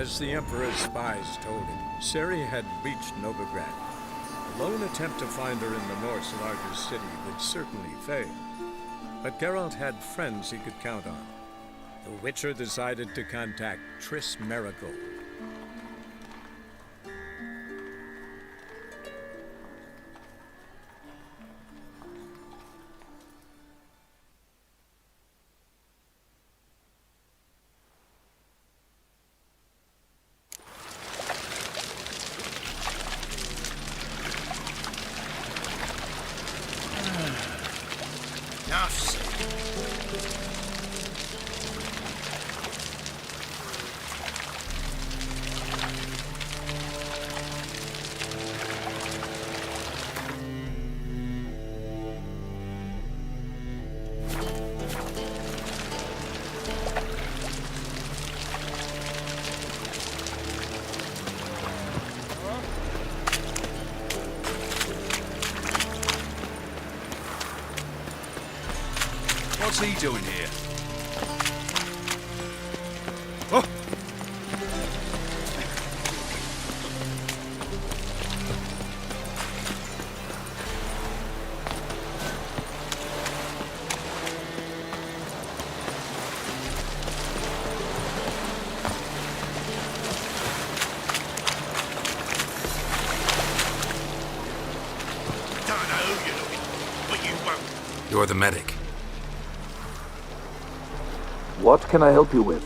As the Emperor's spies told him, Ciri had reached Novigrad. A lone attempt to find her in the North's largest city would certainly fail. But Geralt had friends he could count on. The Witcher decided to contact Triss Merigold. What's he doing here? Oh! Don't know who you're looking for, but you won't. You're the medic. What can I help you with?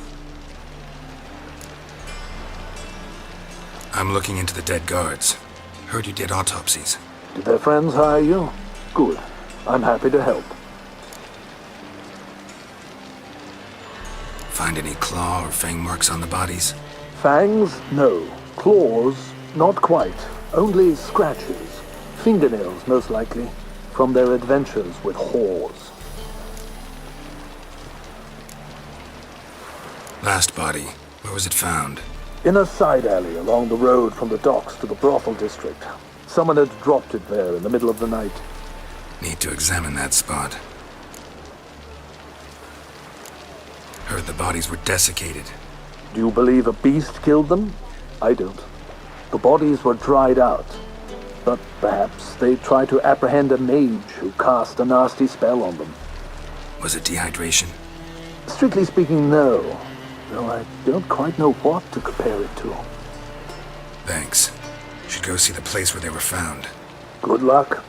I'm looking into the dead guards. Heard you did autopsies. Did their friends hire you? Good. I'm happy to help. Find any claw or fang marks on the bodies? Fangs? No. Claws? Not quite. Only scratches. Fingernails, most likely. From their adventures with whores. Last body. Where was it found? In a side alley along the road from the docks to the brothel district. Someone had dropped it there in the middle of the night. Need to examine that spot. Heard the bodies were desiccated. Do you believe a beast killed them? I don't. The bodies were dried out. But perhaps they tried to apprehend a mage who cast a nasty spell on them. Was it dehydration? Strictly speaking, no. Though I don't quite know what to compare it to. Thanks. Should go see the place where they were found. Good luck.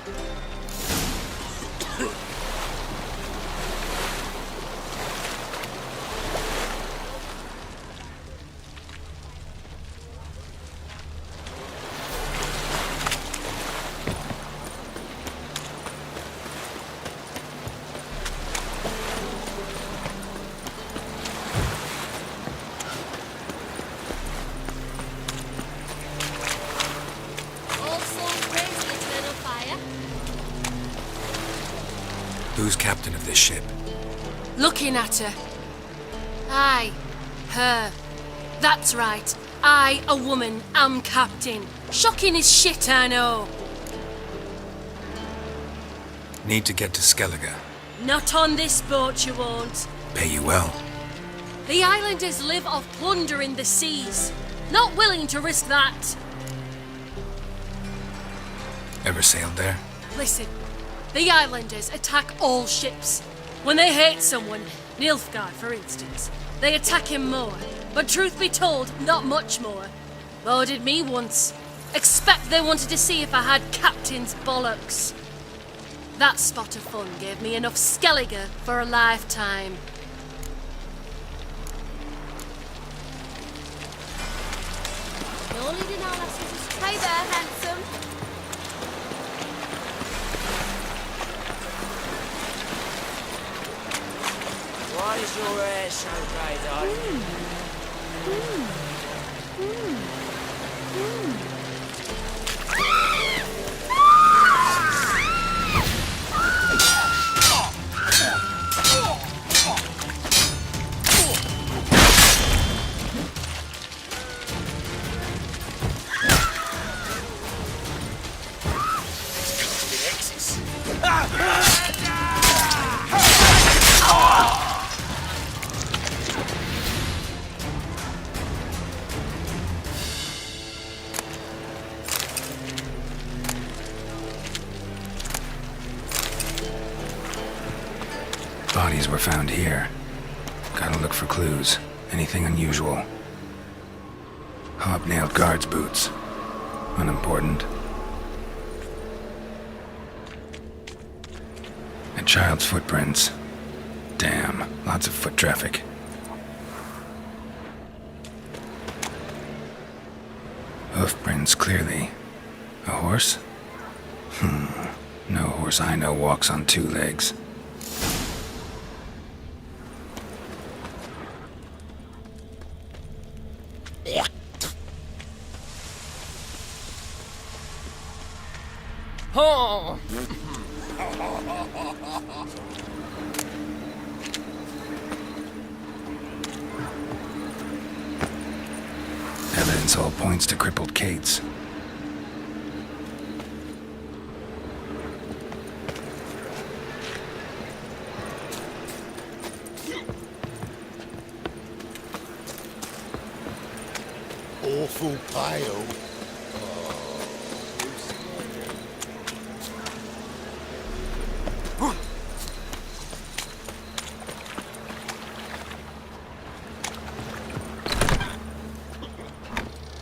Who's captain of this ship? Looking at her. Aye, her. That's right. I, a woman, am captain. Shocking as shit, I know. Need to get to Skellige. Not on this boat, you won't. Pay you well. The islanders live off plunder in the seas. Not willing to risk that. Ever sailed there? Listen, the islanders attack all ships. When they hate someone, Nilfgaard for instance, they attack him more. But truth be told, not much more. Bo did me once. Expect they wanted to see if I had captain's bollocks. That spot of fun gave me enough Skellige for a lifetime. Hey there, handsome. Why is your hair so grey, darling? Bodies were found here. Gotta look for clues. Anything unusual. Hobnailed guards' boots. Unimportant. A child's footprints. Damn, lots of foot traffic. Hoof prints, clearly. A horse? No horse I know walks on two legs. Oh! Evidence all points to crippled Kate's. Awful pale.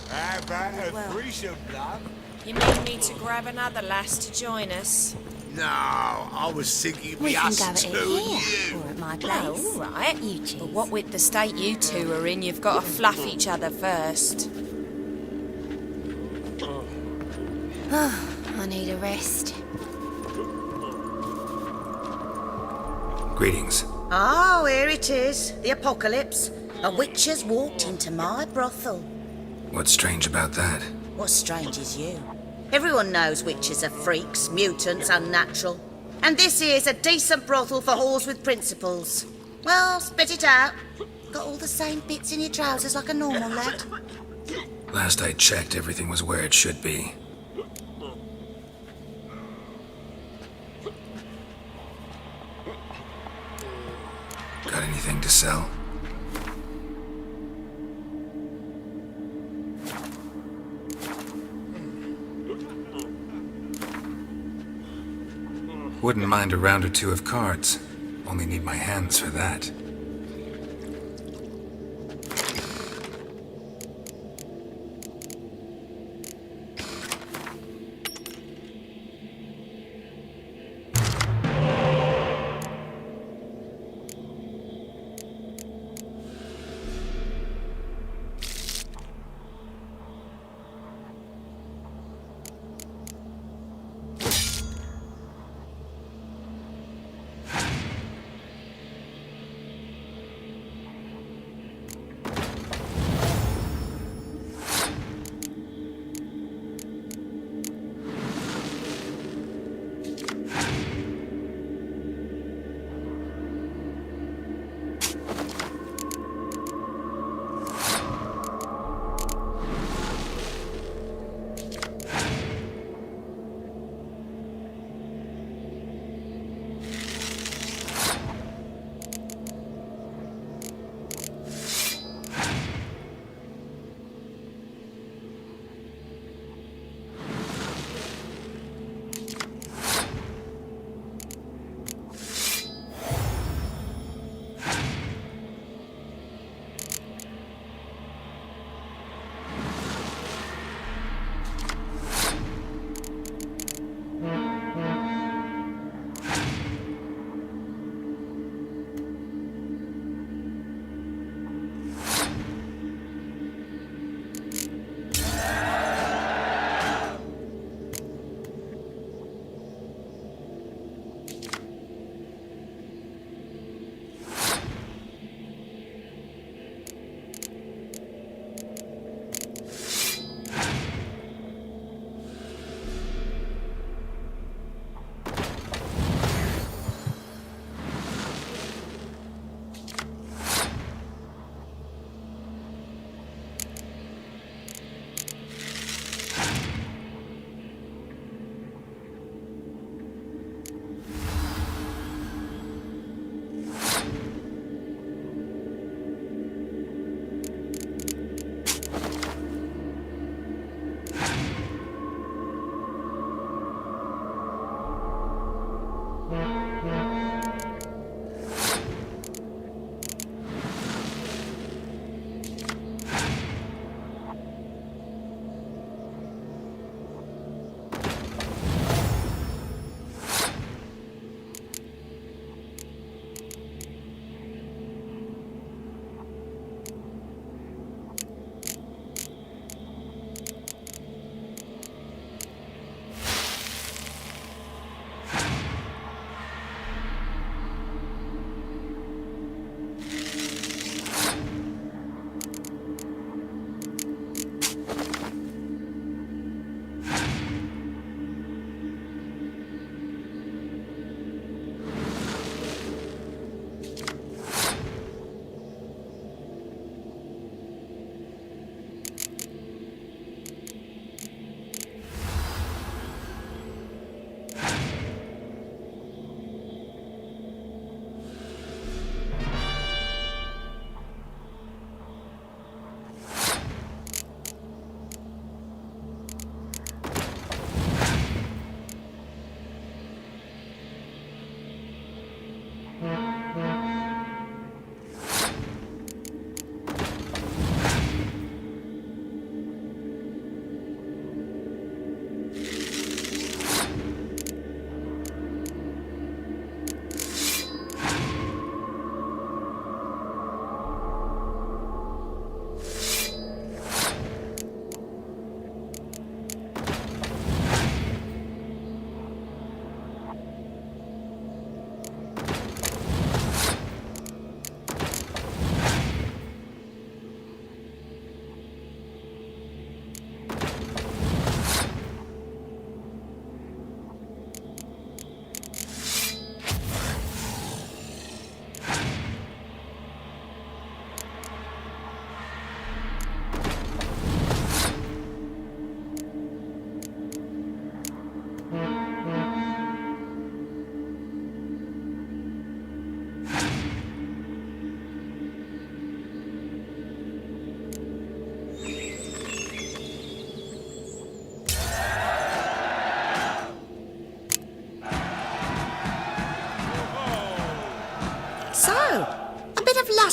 How about a threesome, love? You need me to grab another lass to join us? No, I was thinking We we can us go at two it and here, you. or at my Oh, place. all right. You choose. But what with the state you two are in, you've got to fluff each other first. I need a rest. Greetings. Oh, here it is. The apocalypse. A witch has walked into my brothel. What's strange about that? What's strange is you. Everyone knows witches are freaks, mutants, unnatural. And this here's a decent brothel for whores with principles. Well, spit it out. Got all the same bits in your trousers like a normal lad. Last I checked, everything was where it should be. Got anything to sell? Wouldn't mind a round or two of cards. Only need my hands for that.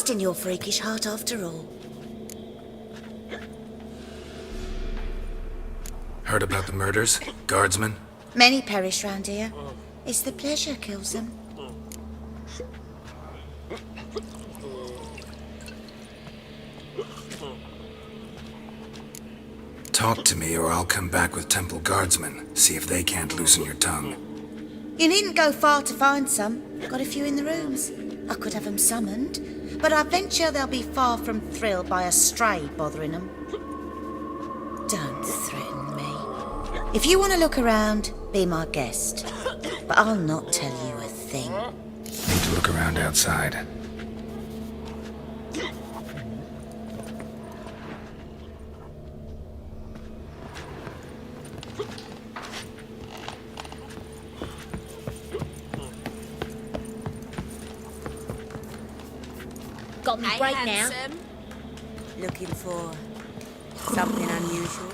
trust in your freakish heart after all. Heard about the murders? Guardsmen? Many perish round here. It's the pleasure kills them. Talk to me or I'll come back with temple guardsmen. See if they can't loosen your tongue. You needn't go far to find some. Got a few in the rooms. I could have them summoned, but I venture they'll be far from thrilled by a stray bothering them. Don't threaten me. If you want to look around, be my guest. But I'll not tell you a thing. Need to look around outside. Got me break now. Looking for something unusual?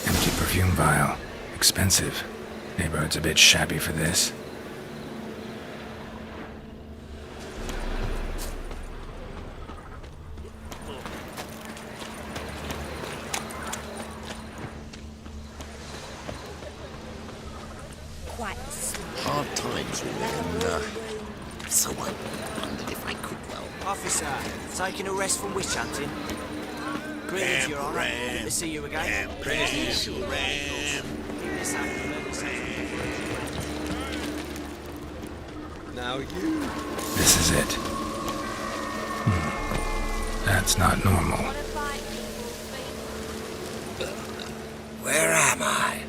Empty perfume vial. Expensive. Neighborhood's a bit shabby for this. Quite the smell. Hard times with so I wondered if I could well. Officer, taking a rest from witch hunting. Greetings, Your Honour. Good to see you again. Praise your ram. Now you. This is it. That's not normal. Where am I?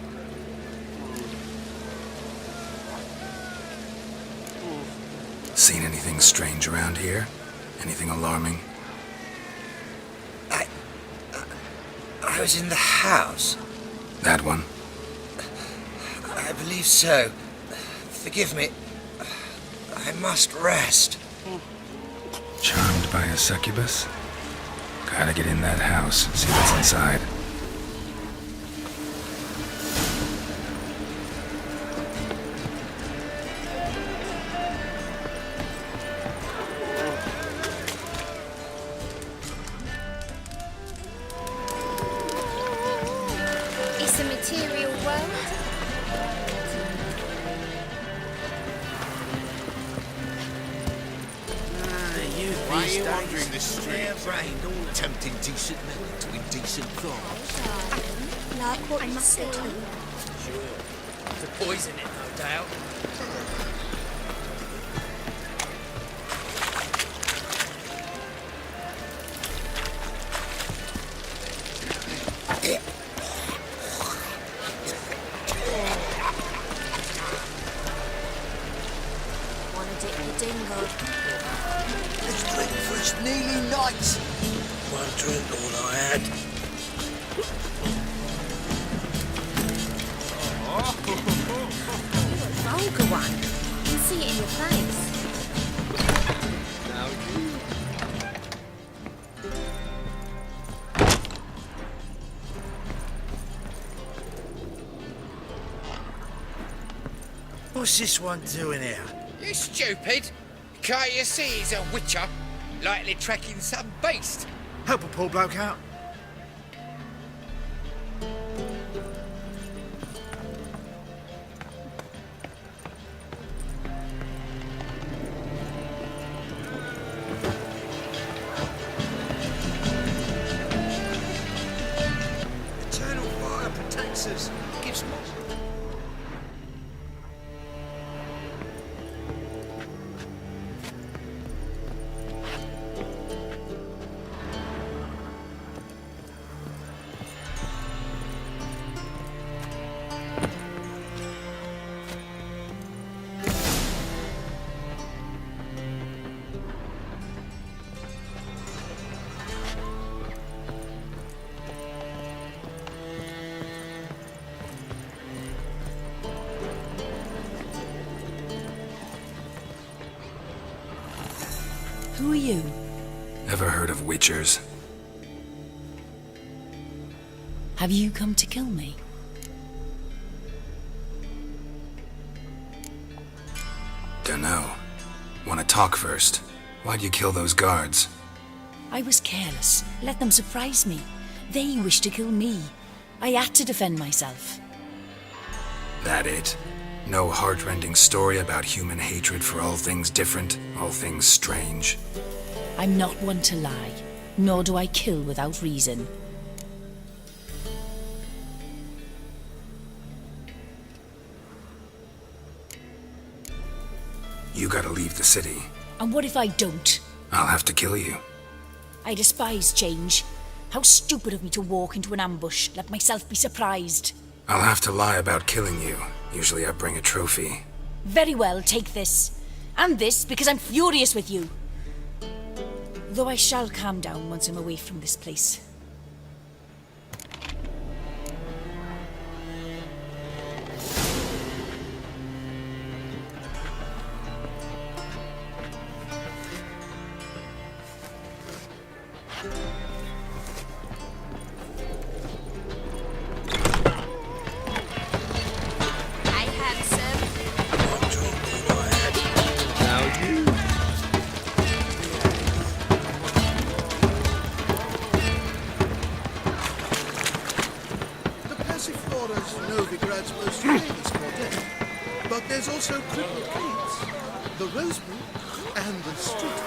Seen anything strange around here? Anything alarming? I was in the house. That one? I believe so. Forgive me. I must rest. Charmed by a succubus? Gotta get in that house, see what's inside. It's a material world. Why are you wandering the streets? Tempting decent men to indecent crimes. Like what you see. To poison it, no doubt. Wanna dip your dingo. Let's drink for its nearly nights. One drink, all I had. Vulgar one. You can see it in your face. Now you. What's this one doing here? You stupid! Can't you see he's a witcher? Likely tracking some beast. Help a poor bloke out. Eternal fire protects us. Gives more. Who are you? Ever heard of witchers? Have you come to kill me? Dunno. Wanna talk first? Why'd you kill those guards? I was careless. Let them surprise me. They wished to kill me. I had to defend myself. That it? No heartrending story about human hatred for all things different, all things strange? I'm not one to lie, nor do I kill without reason. You gotta leave the city. And what if I don't? I'll have to kill you. I despise change. How stupid of me to walk into an ambush, let myself be surprised. I'll have to lie about killing you. Usually I bring a trophy. Very well, take this. And this, because I'm furious with you. Though I shall calm down once I'm away from this place. I have some. The Passiflora's Novigrad's most famous model. But there's also crippled gates, the Roseman, and the street.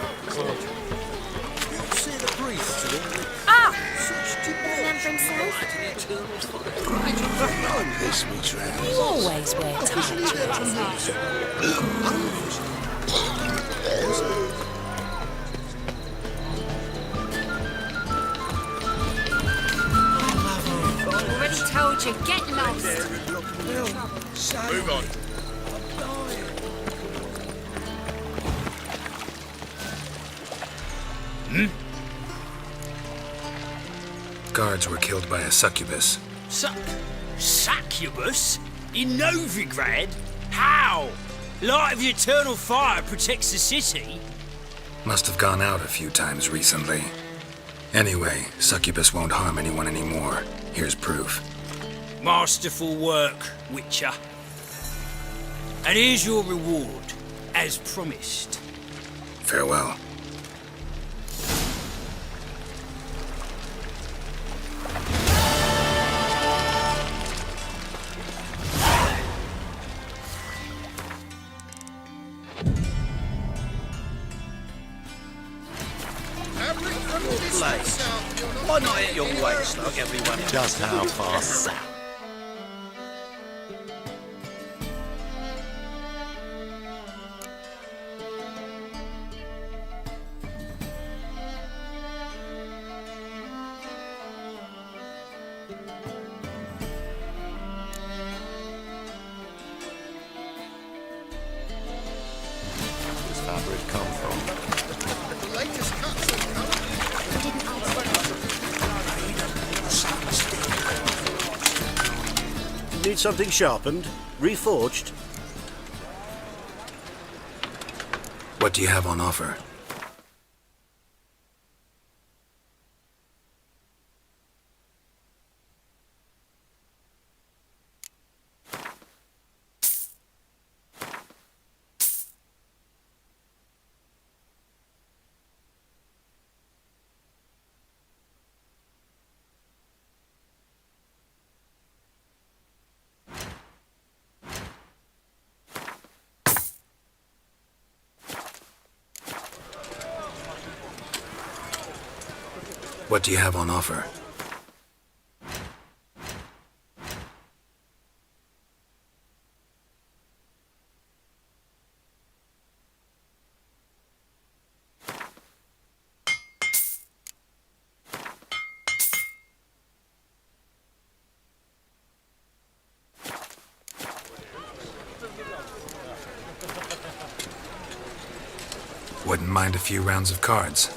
You see the priest today? Ah! Such Remember himself? Don't piss me, Travis. You always wear ties. Already told you, get lost. Move on. Guards were killed by a succubus. Succubus? In Novigrad? How? Light of the eternal fire protects the city? Must have gone out a few times recently. Anyway, succubus won't harm anyone anymore. Here's proof. Masterful work, Witcher. And here's your reward, as promised. Farewell. Why not hit your waist like everyone else? Just how far south? Where's fabric come from? The latest cuts and Need something sharpened? Reforged? What do you have on offer? What do you have on offer? Wouldn't mind a few rounds of cards.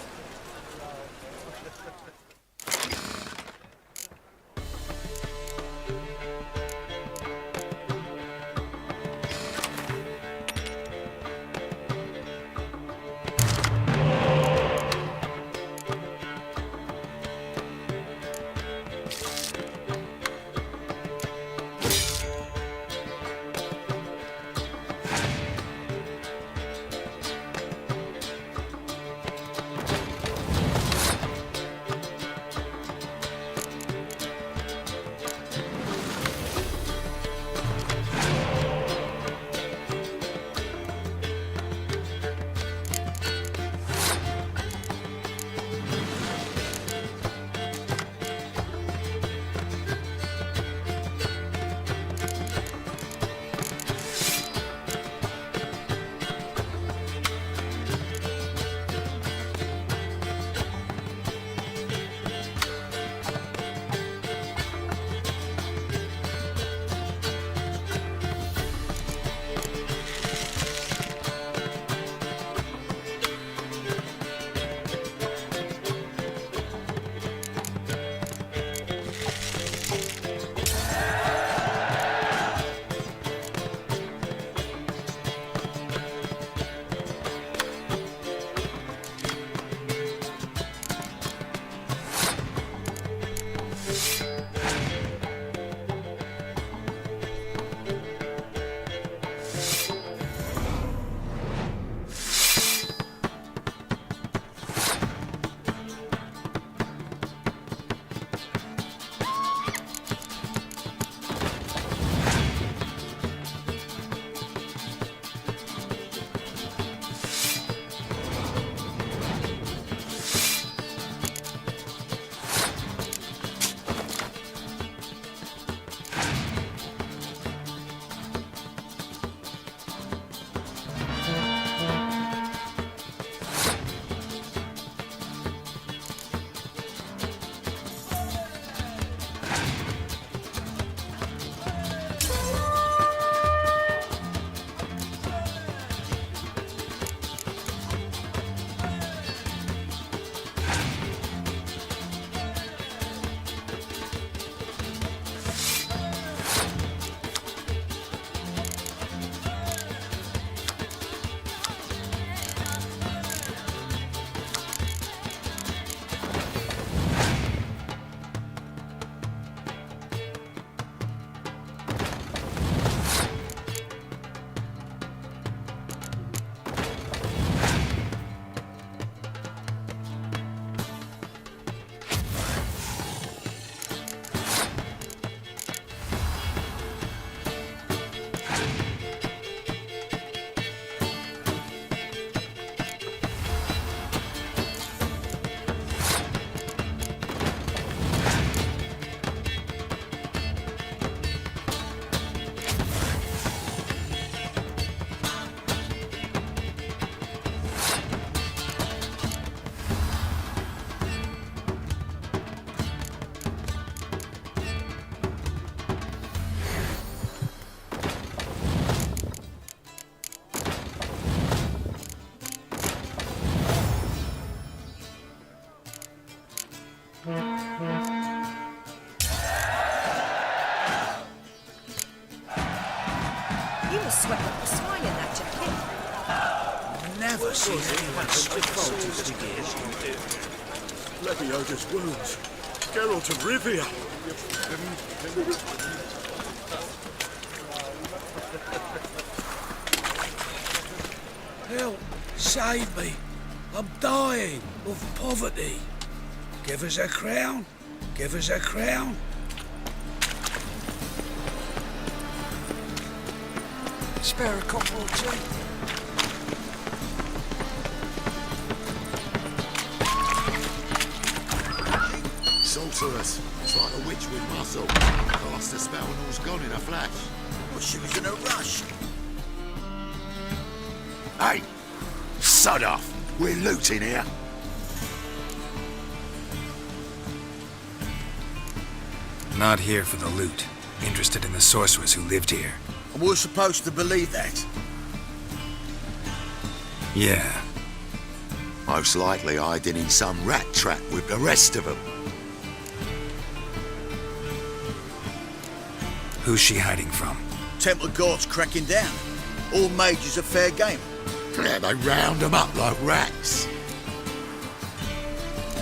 sweat like a swine in that jacket. Never seen anyone strip voltage to gear. Leviosa's wounds. Geralt of Rivia. Help! Save me! I'm dying of poverty. Give us a crown. Give us a crown. Spare a copper or two. Sorceress. It's like a witch with muscle. Cast a spell and all's gone in a flash. Well, she was in a rush. Hey! Sod off! We're looting here. Not here for the loot. Interested in the sorcerers who lived here. And we're supposed to believe that? Yeah. Most likely hiding in some rat trap with the rest of them. Who's she hiding from? Temple guards cracking down. All mages are fair game. Yeah, they round them up like rats.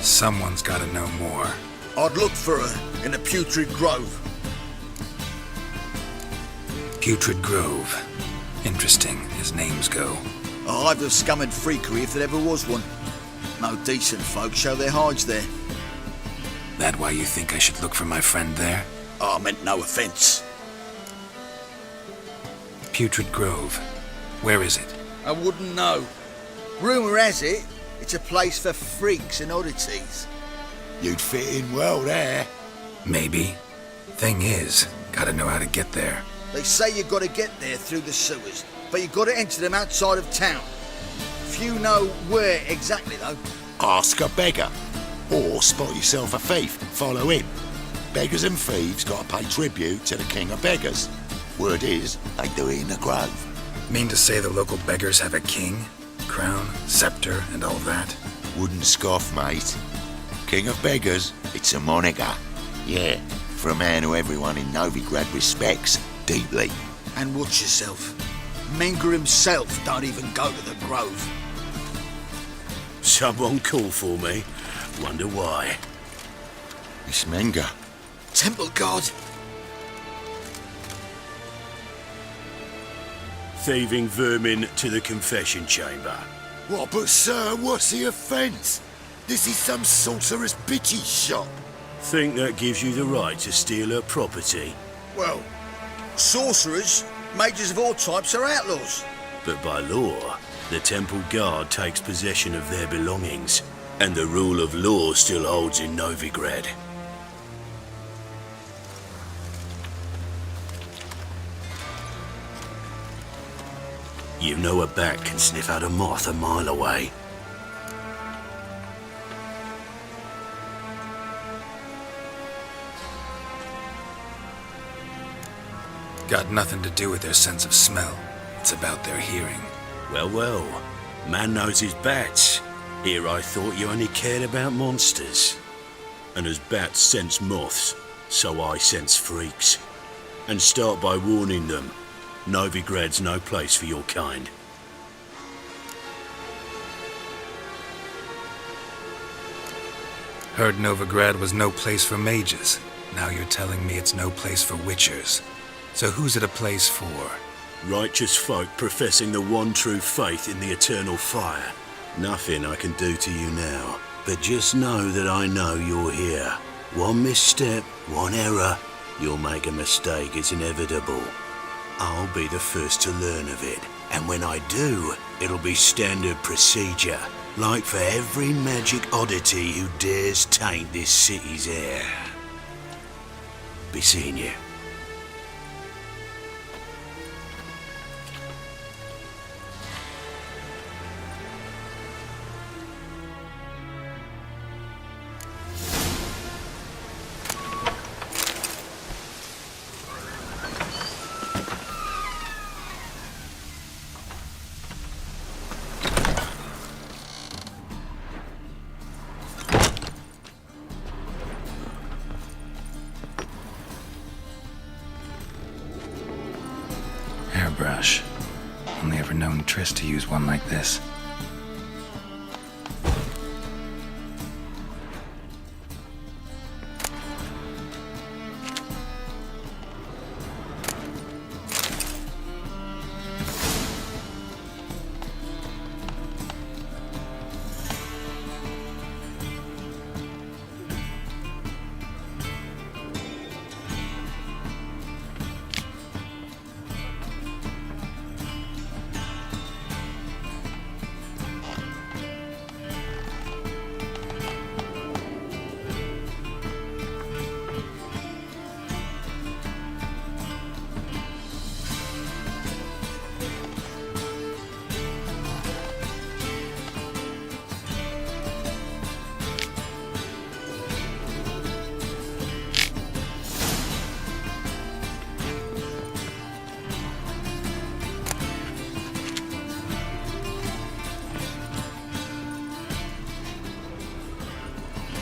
Someone's gotta know more. I'd look for her in the Putrid Grove. Putrid Grove. Interesting, as names go. A hive of scum and freakery if there ever was one. No decent folk show their hides there. That why you think I should look for my friend there? I meant no offence. Putrid Grove. Where is it? I wouldn't know. Rumour has it, it's a place for freaks and oddities. You'd fit in well there. Maybe. Thing is, gotta know how to get there. They say you gotta get there through the sewers, but you gotta enter them outside of town. Few know where exactly, though. Ask a beggar. Or spot yourself a thief. Follow him. Beggars and thieves gotta pay tribute to the king of beggars. Word is, they do it in the grove. Mean to say the local beggars have a king, crown, scepter, and all that? Wouldn't scoff, mate. King of beggars, it's a moniker. Yeah, for a man who everyone in Novigrad respects deeply. And watch yourself. Menger himself don't even go to the grove. Someone call for me. Wonder why. It's Menger. Temple guard. Thieving vermin to the confession chamber. What, but sir, what's the offence? This is some sorcerer's bitchy shop. Think that gives you the right to steal her property? Well, sorcerers, mages of all types are outlaws. But by law, the temple guard takes possession of their belongings, and the rule of law still holds in Novigrad. You know a bat can sniff out a moth a mile away. Got nothing to do with their sense of smell. It's about their hearing. Well, well. Man knows his bats. Here I thought you only cared about monsters. And as bats sense moths, so I sense freaks. And start by warning them. Novigrad's no place for your kind. Heard Novigrad was no place for mages. Now you're telling me it's no place for witchers. So who's it a place for? Righteous folk professing the one true faith in the eternal fire. Nothing I can do to you now. But just know that I know you're here. One misstep, one error, you'll make a mistake, it's inevitable. I'll be the first to learn of it. And when I do, it'll be standard procedure. Like for every magic oddity who dares taint this city's air. Be seeing you. known Triss to use one like this.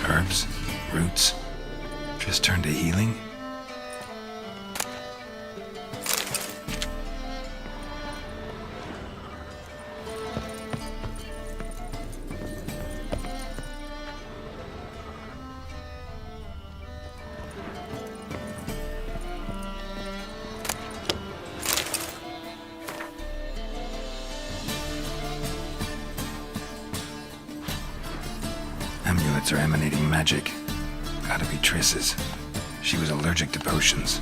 Herbs, roots, just turn to healing? Amulets are emanating magic. Gotta be Triss's. She was allergic to potions.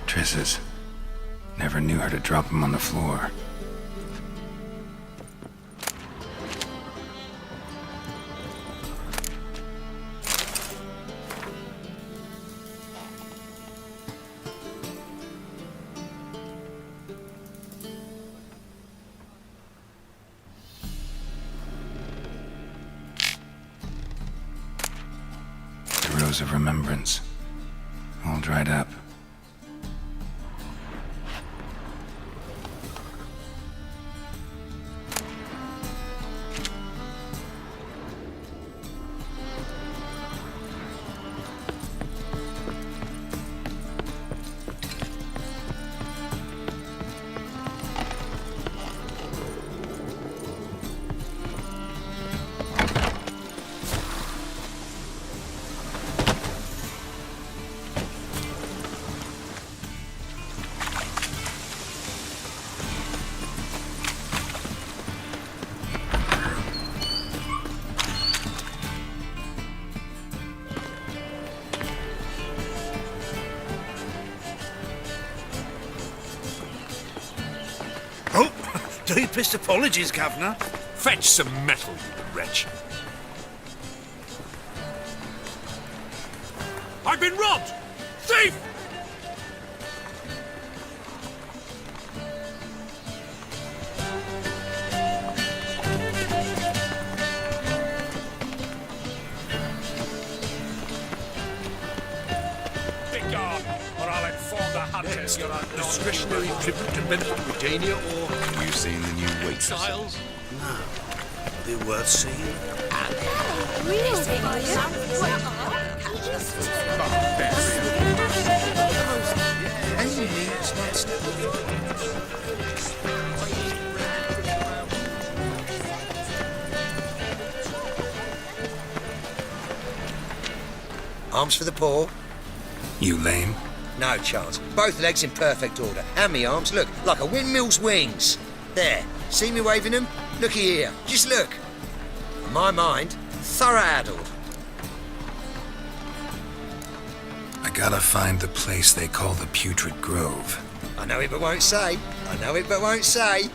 Triss's. Never knew her to drop them on the floor. The Rose of Remembrance. All dried up. Deepest apologies, Governor. Fetch some metal, you wretch. I've been robbed! Thief! Begone, or I'll inform the hunters you're a Discretionary tribute to Benefit Britannia, or... You seen the new waitress? exiles. No. Are they worth seeing? Any needs not stepping. Arms for the poor? You lame? No chance. Both legs in perfect order. And me arms, look, like a windmill's wings. There. See me waving them? Looky here. Just look. In my mind, thorough-addled. I gotta find the place they call the Putrid Grove. I know it but won't say. I know it, but won't say.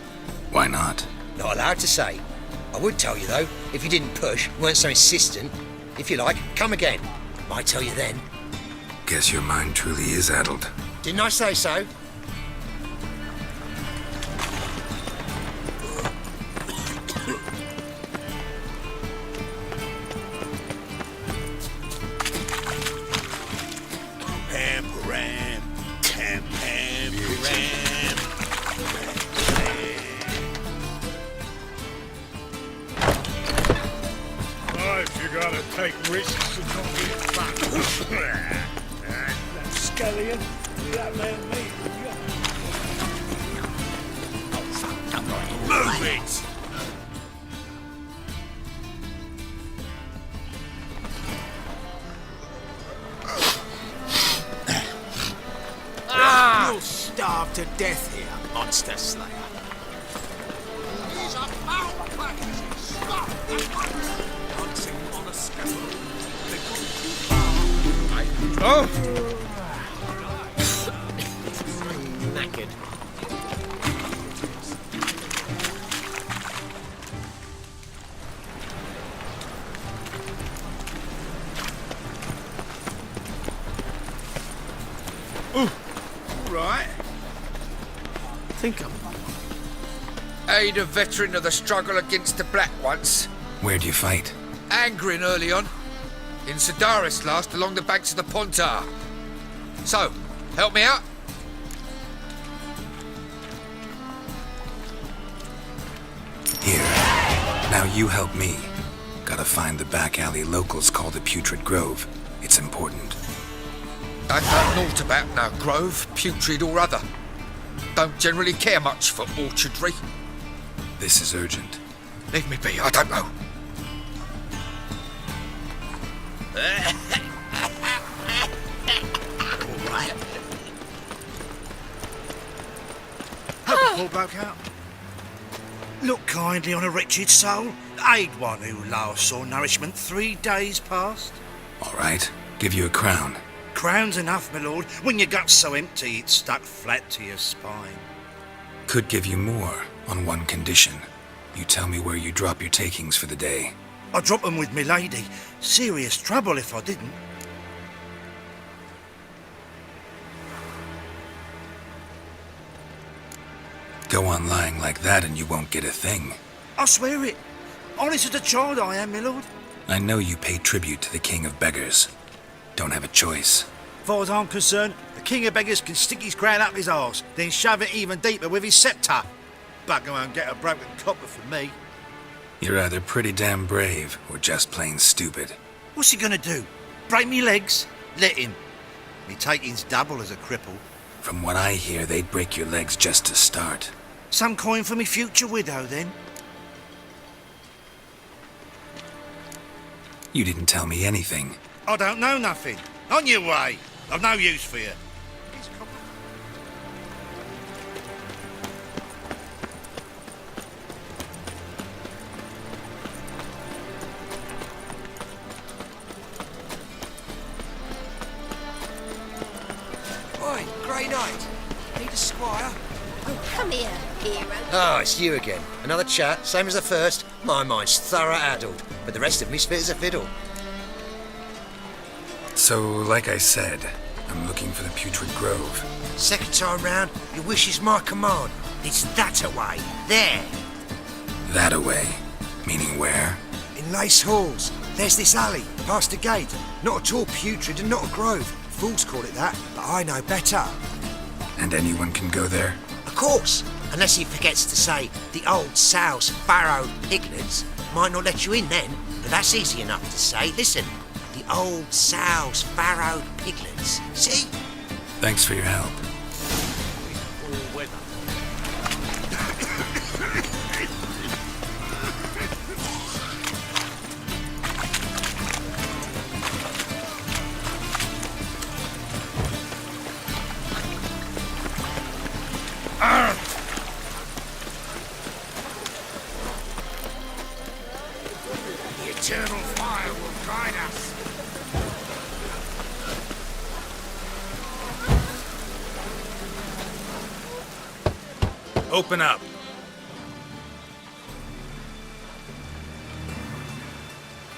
Why not? Not allowed to say. I would tell you, though, if you didn't push, weren't so insistent. If you like, come again. Might tell you then. Guess your mind truly is addled. Didn't I say so? Pam-pam, pam-pam-pam. Life, you gotta take risks and not be fat. That scallion, that man me. Move it! You'll starve to death here, monster slayer. He's a foul practice. Stop! Dancing on a scaffold. Oh! Knackered. Right. Think I'm Aid a veteran of the struggle against the Black once. Where'd you fight? Angrin early on. In Sedaris last, along the banks of the Pontar. So, help me out? Here. Now you help me. Gotta find the back alley locals call the Putrid Grove. It's important. I don't know naught about no grove, putrid or other. Don't generally care much for orchardry. This is urgent. Leave me be, I don't know. All right. Poor bloke out. Look kindly on a wretched soul. Aid one who last saw nourishment 3 days past. All right. Give you a crown. Crown's enough, my lord. When your gut's so empty, it's stuck flat to your spine. Could give you more, on one condition. You tell me where you drop your takings for the day. I drop them with me lady. Serious trouble if I didn't. Go on lying like that and you won't get a thing. I swear it. Honest as a child I am, my lord. I know you pay tribute to the King of Beggars. Don't have a choice. As far as I'm concerned, the King of Beggars can stick his crown up his arse, then shove it even deeper with his sceptre. But go and get a broken copper from me. You're either pretty damn brave or just plain stupid. What's he gonna do? Break me legs? Let him. Me taking's double as a cripple. From what I hear, they'd break your legs just to start. Some coin for me future widow, then. You didn't tell me anything. I don't know nothing. On your way. I've no use for you. Oi, Grey Knight. Need a squire? Oh, come here, hero. Oh, it's you again. Another chat, same as the first. My mind's thorough addled, but the rest of me's fit as a fiddle. So, like I said, I'm looking for the Putrid Grove. Second time round, your wish is my command. It's that away. There. That away? Meaning where? In Lace Halls. There's this alley, past the gate. Not at all putrid and not a grove. Fools call it that, but I know better. And anyone can go there? Of course, unless he forgets to say the old sow's farrowed piglets. Might not let you in then, but that's easy enough to say. Listen, the old sow's farrowed piglets. See? Thanks for your help. All weather. The eternal fire will guide us. Open up.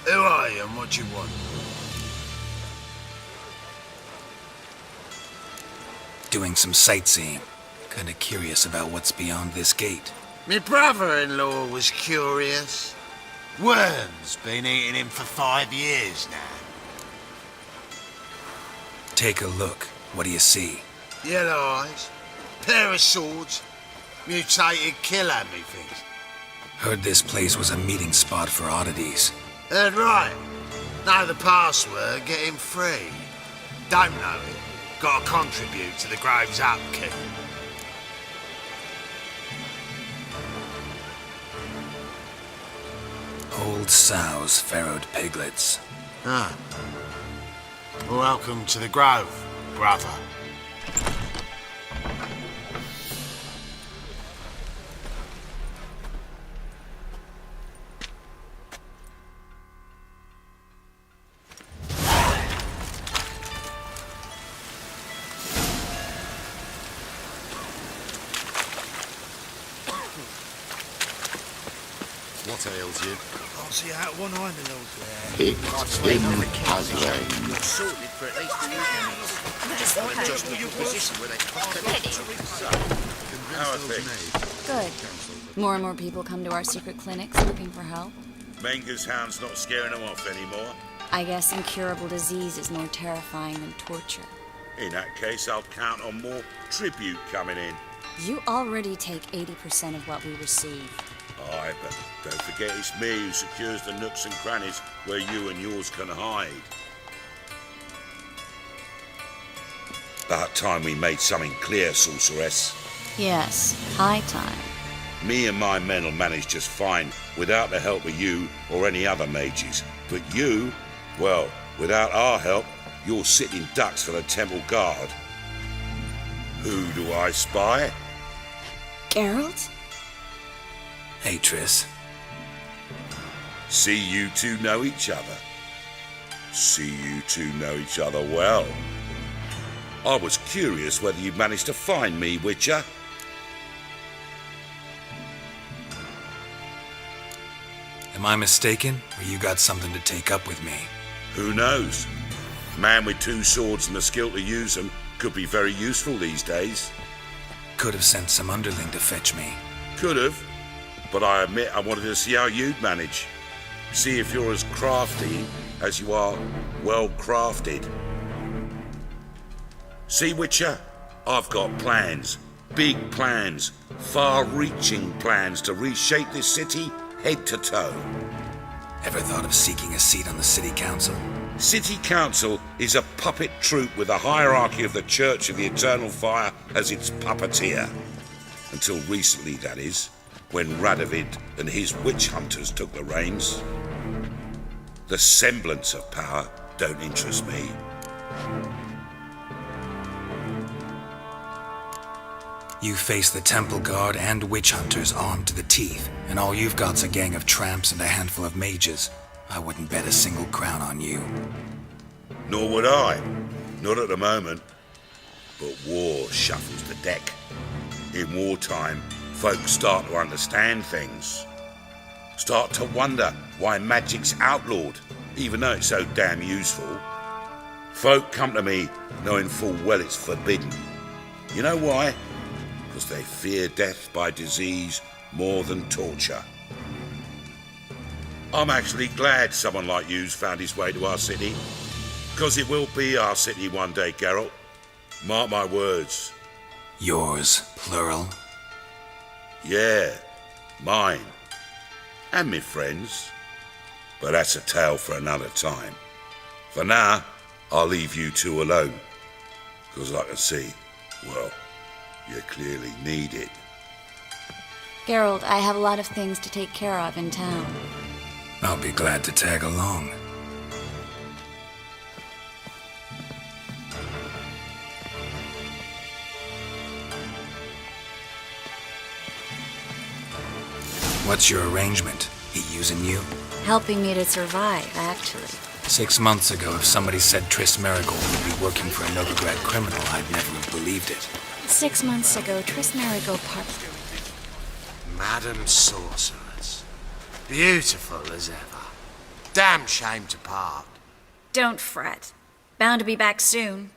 Who are you and what you want? Doing some sightseeing. Kinda curious about what's beyond this gate. My brother-in-law was curious. Worms been eating him for 5 years now. Take a look. What do you see? Yellow eyes, pair of swords, mutated killer, methinks. Heard this place was a meeting spot for oddities. Heard right. Know the password, get him free. Don't know it. Gotta contribute to the Grove's upkeep. Old sows, farrowed piglets. Ah. Welcome to the Grove, brother. What ails you? Can't see out one eye, my lord. It's puzzling. Sorted for at least 2 days. Just the position where they How are things? Good. More and more people come to our secret clinics looking for help. Menger's hound's not scaring them off anymore. I guess incurable disease is more terrifying than torture. In that case, I'll count on more tribute coming in. You already take 80% of what we receive. Aye, but don't forget it's me who secures the nooks and crannies where you and yours can hide. About time we made something clear, sorceress. Yes, high time. Me and my men will manage just fine without the help of you or any other mages. But you, well, without our help, you're sitting ducks for the temple guard. Who do I spy? Geralt? Hey, Triss. See you two know each other. See you two know each other well. I was curious whether you'd managed to find me, Witcher. Am I mistaken, or you got something to take up with me? Who knows? A man with 2 swords and the skill to use them could be very useful these days. Could have sent some underling to fetch me. Could have, but I admit I wanted to see how you'd manage. See if you're as crafty as you are well crafted. See, Witcher, I've got plans. Big plans. Far-reaching plans to reshape this city head to toe. Ever thought of seeking a seat on the city council? City council is a puppet troupe with a hierarchy of the Church of the Eternal Fire as its puppeteer. Until recently, that is, when Radovid and his witch hunters took the reins. The semblance of power don't interest me. You face the temple guard and witch hunters armed to the teeth, and all you've got's a gang of tramps and a handful of mages. I wouldn't bet a single crown on you. Nor would I. Not at the moment. But war shuffles the deck. In wartime, folks start to understand things. Start to wonder why magic's outlawed, even though it's so damn useful. Folk come to me knowing full well it's forbidden. You know why? Because they fear death by disease more than torture. I'm actually glad someone like you's found his way to our city. Because it will be our city one day, Geralt. Mark my words. Yours, plural? Yeah, mine. And me friends. But that's a tale for another time. For now, I'll leave you two alone. Because I can see, well, you clearly need it. Geralt, I have a lot of things to take care of in town. I'll be glad to tag along. What's your arrangement? He using you? Helping me to survive, actually. 6 months ago, if somebody said Triss Marigold would be working for a Novigrad criminal, I'd never have believed it. 6 months ago, Triss Marigold parked. Madam Sorceress. Beautiful as ever. Damn shame to part. Don't fret. Bound to be back soon.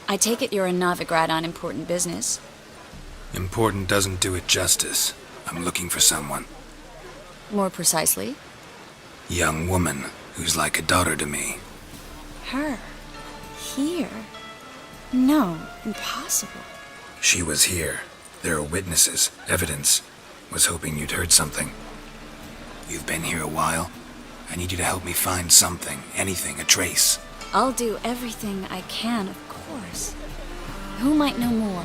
I take it you're in Novigrad on important business. Important doesn't do it justice. I'm looking for someone. More precisely? Young woman who's like a daughter to me. Her? Here? No, impossible. She was here. There are witnesses, evidence. Was hoping you'd heard something. You've been here a while. I need you to help me find something, anything, a trace. I'll do everything I can, of course. Who might know more?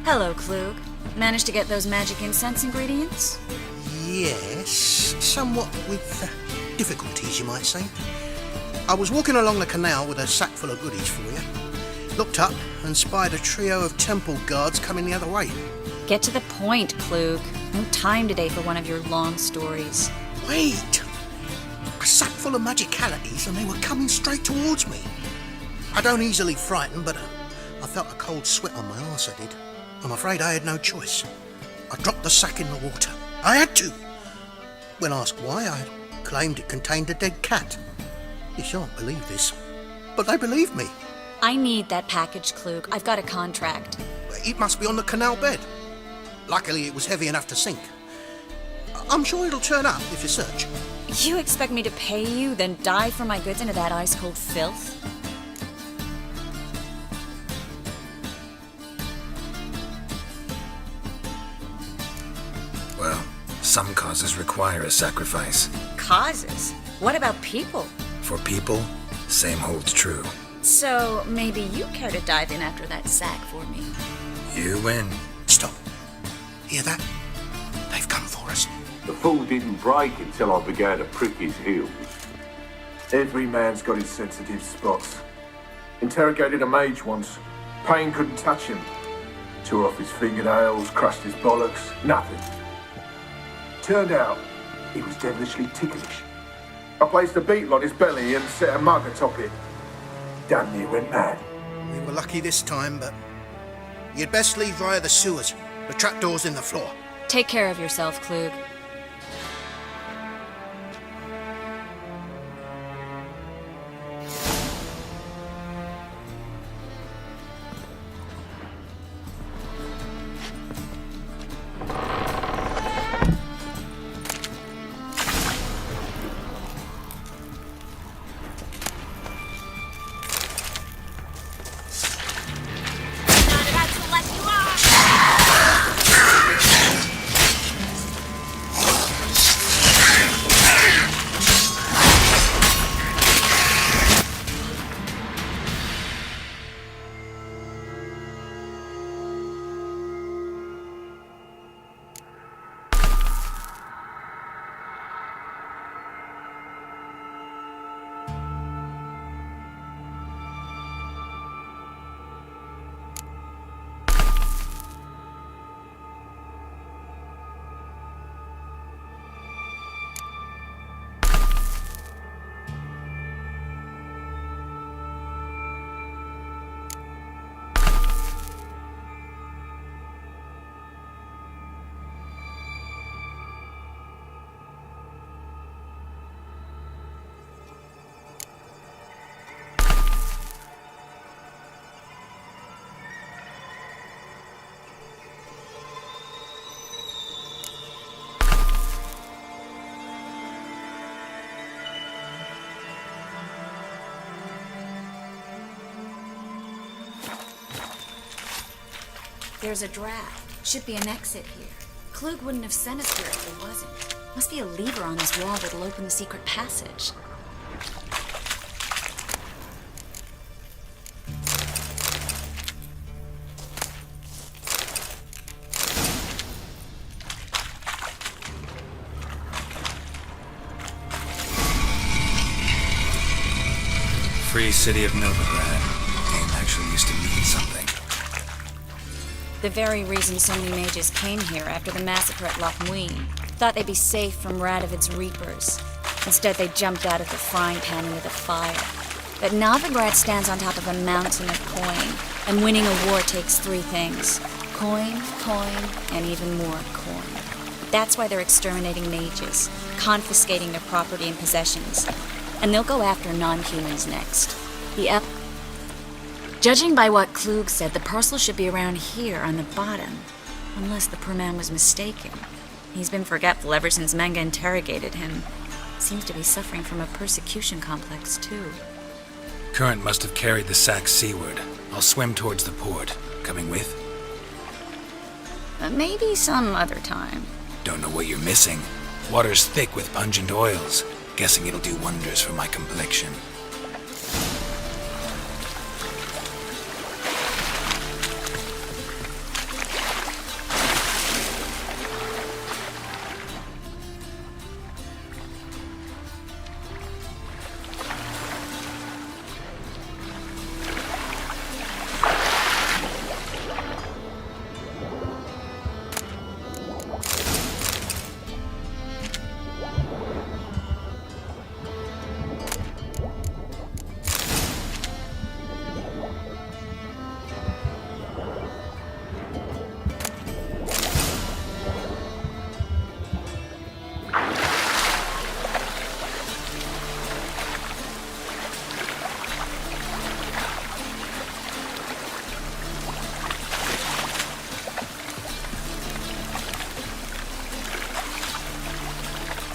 Hello, Klug. Managed to get those magic incense ingredients? Yes, somewhat with difficulties, you might say. I was walking along the canal with a sack full of goodies for you. Looked up and spied a trio of temple guards coming the other way. Get to the point, Klug. No time today for one of your long stories. Wait! A sack full of magicalities and they were coming straight towards me. I don't easily frighten, but I felt a cold sweat on my arse, I did. I'm afraid I had no choice. I dropped the sack in the water. I had to. When asked why, I claimed it contained a dead cat. You shan't believe this, but they believed me. I need that package, Klug. I've got a contract. It must be on the canal bed. Luckily, it was heavy enough to sink. I'm sure it'll turn up if you search. You expect me to pay you, then dive for my goods into that ice-cold filth? Well, some causes require a sacrifice. Causes? What about people? For people, same holds true. So, maybe you care to dive in after that sack for me? You win. Stop. Hear that? They've come for us. The fool didn't break until I began to prick his heels. Every man's got his sensitive spots. Interrogated a mage once. Pain couldn't touch him. Tore off his fingernails, crushed his bollocks, nothing. Turned out, he was devilishly ticklish. I placed a beetle on his belly and set a mug atop it. Damn near went mad. We were lucky this time, but you'd best leave via the sewers. The trapdoor's in the floor. Take care of yourself, Klug. There's a draft. Should be an exit here. Klug wouldn't have sent us here if there wasn't. Must be a lever on this wall that'll open the secret passage. free city of Novigrad. The name actually used to mean something. The very reason so many mages came here after the massacre at Loch Muin. Thought they'd be safe from Radovid's reapers. Instead, they jumped out of the frying pan into the fire. But Novigrad stands on top of a mountain of coin, and winning a war takes three things. Coin, and even more coin. That's why they're exterminating mages, confiscating their property and possessions. And they'll go after non-humans next. Judging by what Klug said, the parcel should be around here on the bottom. Unless the poor man was mistaken. He's been forgetful ever since Manga interrogated him. Seems to be suffering from a persecution complex, too. Current must have carried the sack seaward. I'll swim towards the port. Coming with? Maybe some other time. Don't know what you're missing. Water's thick with pungent oils. Guessing it'll do wonders for my complexion.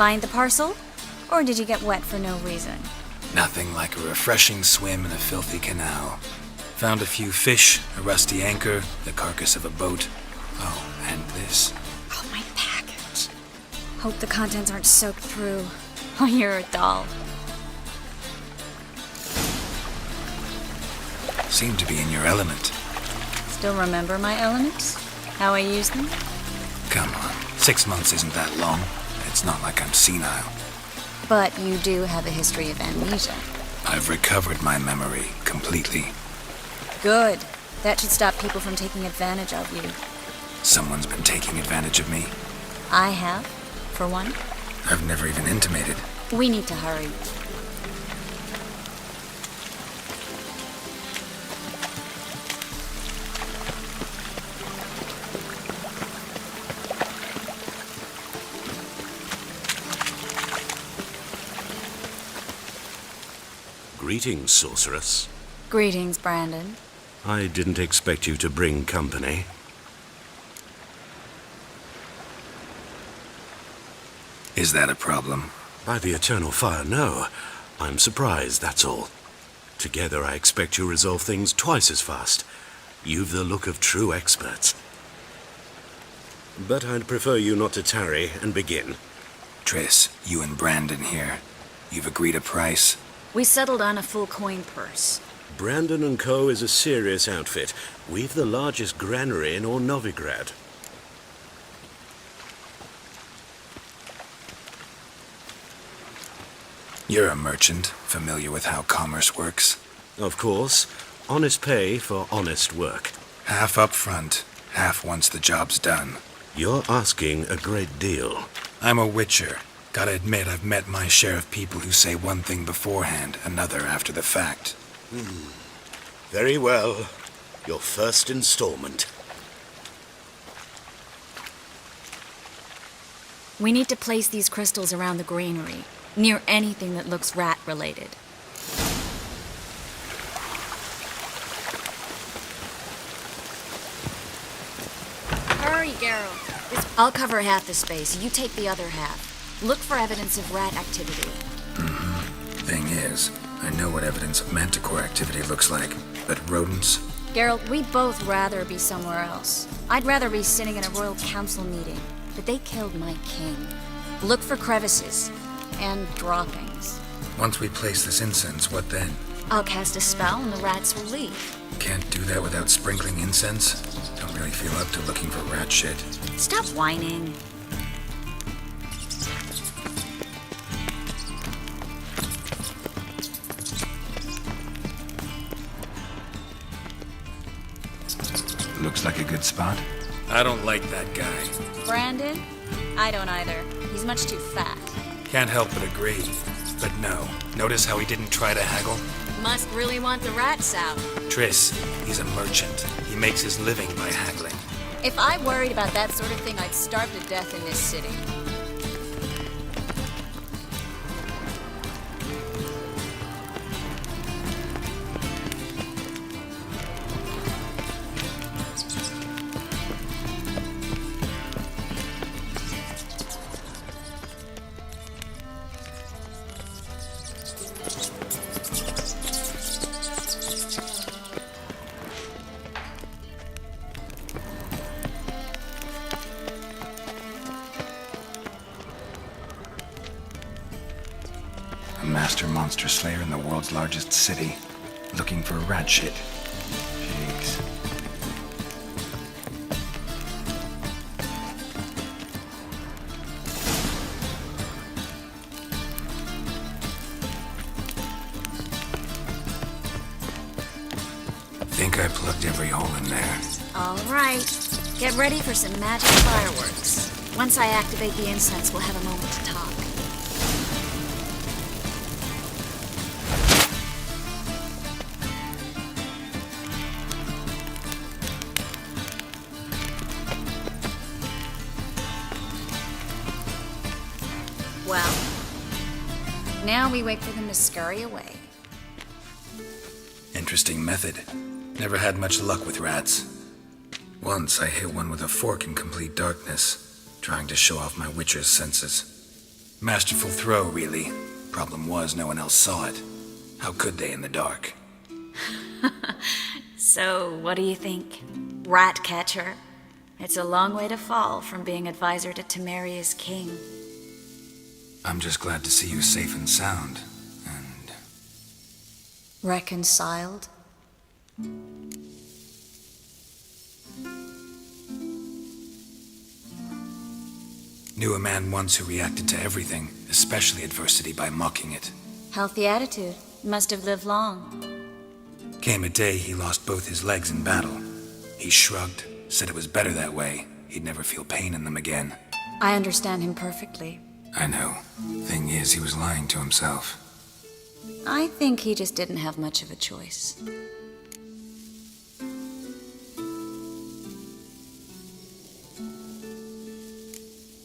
Find the parcel? Or did you get wet for no reason? Nothing like a refreshing swim in a filthy canal. Found a few fish, a rusty anchor, the carcass of a boat. Oh, and this. Oh, my package. Hope the contents aren't soaked through. Oh, you're a doll. Seem to be in your element. Still remember my elements? How I use them? Come on, 6 months isn't that long. It's not like I'm senile. But you do have a history of amnesia. I've recovered my memory completely. Good. That should stop people from taking advantage of you. Someone's been taking advantage of me. I have, for one. I've never even intimated. We need to hurry. Greetings, sorceress. Greetings, Brandon. I didn't expect you to bring company. Is that a problem? By the eternal fire, no. I'm surprised, that's all. Together, I expect you resolve things twice as fast. You've the look of true experts. But I'd prefer you not to tarry and begin. Triss, you and Brandon here. You've agreed a price? We settled on a full coin purse. Brandon & Co. is a serious outfit. We've the largest granary in all Novigrad. You're a merchant, familiar with how commerce works? Of course. Honest pay for honest work. Half up front, half once the job's done. You're asking a great deal. I'm a witcher. Gotta admit, I've met my share of people who say one thing beforehand, another after the fact. Very well. Your first installment. We need to place these crystals around the granary, near anything that looks rat-related. Hurry, Geralt. I'll cover half the space. You take the other half. Look for evidence of rat activity. Thing is, I know what evidence of manticore activity looks like, but rodents? Geralt, we'd both rather be somewhere else. I'd rather be sitting in a royal council meeting, but they killed my king. Look for crevices and droppings. Once we place this incense, what then? I'll cast a spell and the rats will leave. Can't do that without sprinkling incense? Don't really feel up to looking for rat shit. Stop whining. Looks like a good spot. I don't like that guy. Brandon? I don't either. He's much too fat. Can't help but agree. But no. Notice how he didn't try to haggle? Must really want the rats out. Triss, he's a merchant. He makes his living by haggling. If I worried about that sort of thing, I'd starve to death in this city. A master monster slayer in the world's largest city, looking for rat shit. Jeez. Think I plugged every hole in there. All right. Get ready for some magic fireworks. Once I activate the incense, we'll have a moment to talk. Well, now we wait for them to scurry away. Interesting method. Never had much luck with rats. Once I hit one with a fork in complete darkness, trying to show off my witcher's senses. Masterful throw, really. Problem was, no one else saw it. How could they in the dark? So, what do you think? Rat catcher? It's a long way to fall from being advisor to Temeria's king. I'm just glad to see you safe and sound. And Reconciled? knew a man once who reacted to everything, especially adversity, by mocking it. Healthy attitude. Must have lived long. Came a day he lost both his legs in battle. He shrugged, said it was better that way. He'd never feel pain in them again. I understand him perfectly. I know. Thing is, he was lying to himself. I think he just didn't have much of a choice.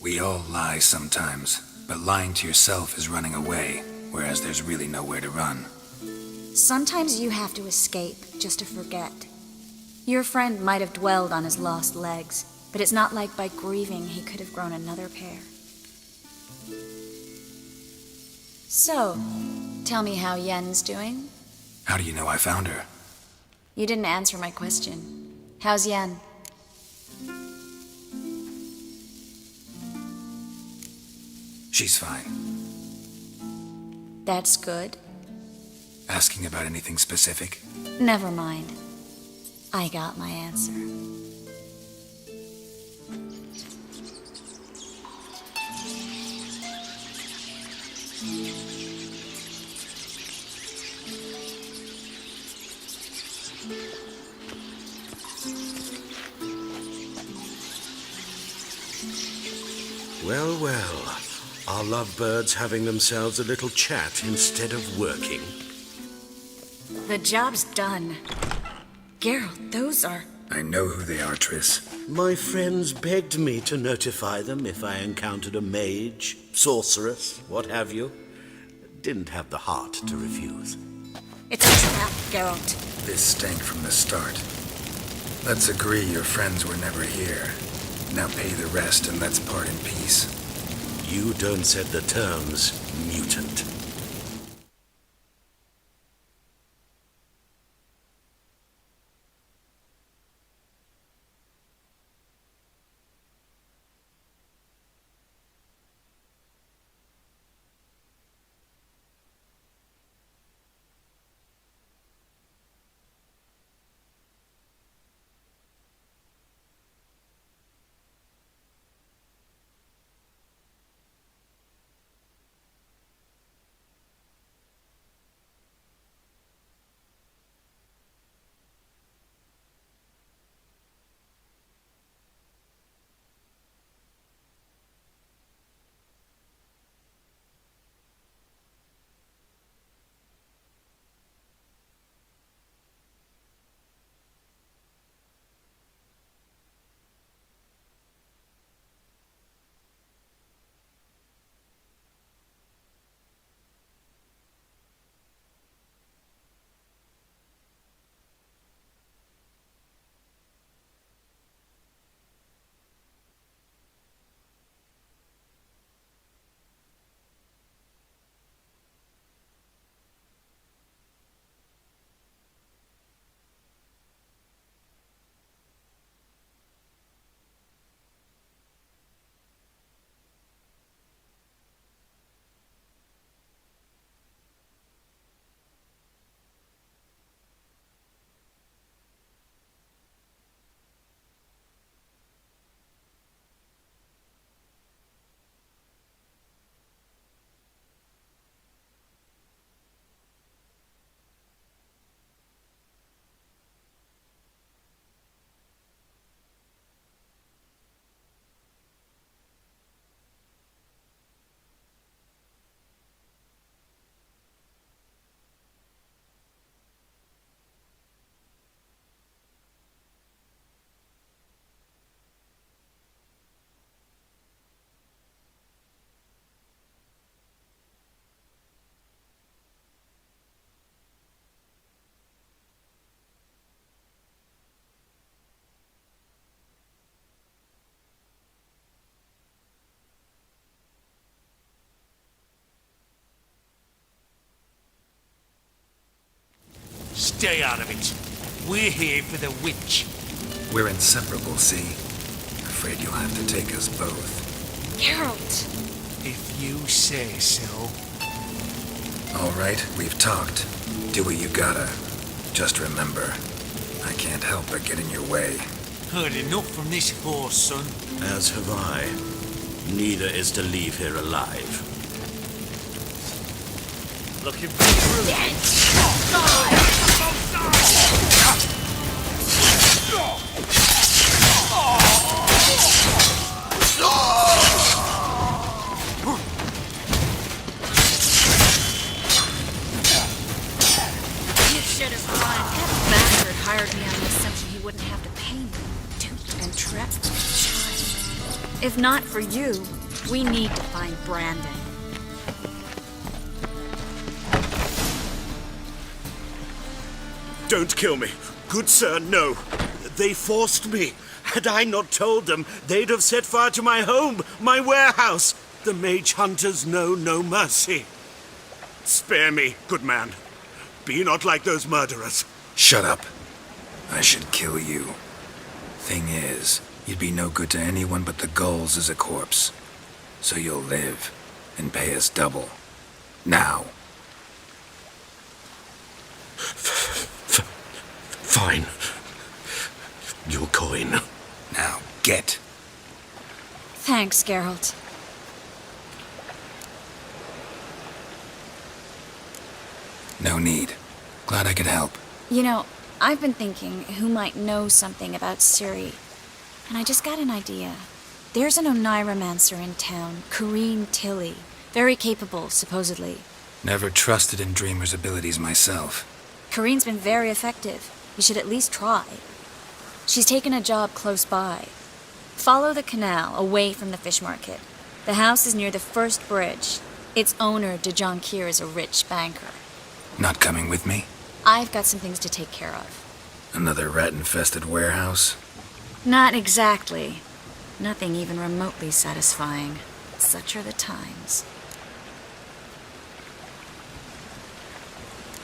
We all lie sometimes, but lying to yourself is running away, whereas there's really nowhere to run. Sometimes you have to escape just to forget. Your friend might have dwelled on his lost legs, but it's not like by grieving he could have grown another pair. So, tell me how Yen's doing? How do you know I found her? You didn't answer my question. How's Yen? She's fine. That's good. Asking about anything specific? Never mind. I got my answer. Well, well. Our lovebirds having themselves a little chat instead of working. The job's done. Geralt, those are... I know who they are, Triss. My friends begged me to notify them if I encountered a mage, sorceress, what have you. Didn't have the heart to refuse. It's a trap, Geralt. This stank from the start. Let's agree your friends were never here. Now pay the rest and let's part in peace. You don't set the terms, mutant. Stay out of it. We're here for the witch. We're inseparable, see? Afraid you'll have to take us both. Geralt! If you say so. All right, we've talked. Do what you gotta. Just remember, I can't help but get in your way. Heard enough from this horse, son. As have I. Neither is to leave here alive. Looking for the You should have run. That bastard hired me on the assumption he wouldn't have to pay me. Duped and trapped like a child. If not for you, we need to find Brandon. Don't kill me. Good sir, no. They forced me. Had I not told them, they'd have set fire to my home, my warehouse. The mage hunters know no mercy. Spare me, good man. Be not like those murderers. Shut up. I should kill you. Thing is, you'd be no good to anyone but the gulls as a corpse. So you'll live and pay us double. Now. Fine. Your coin. Now, get. Thanks, Geralt. No need. Glad I could help. You know, I've been thinking who might know something about Ciri. And I just got an idea. There's an Oneiromancer in town, Corrine Tilly. Very capable, supposedly. Never trusted in Dreamer's abilities myself. Corrine's been very effective. You should at least try. She's taken a job close by. Follow the canal, away from the fish market. The house is near the first bridge. Its owner, de Jonquier, is a rich banker. Not coming with me? I've got some things to take care of. Another rat-infested warehouse? Not exactly. Nothing even remotely satisfying. Such are the times.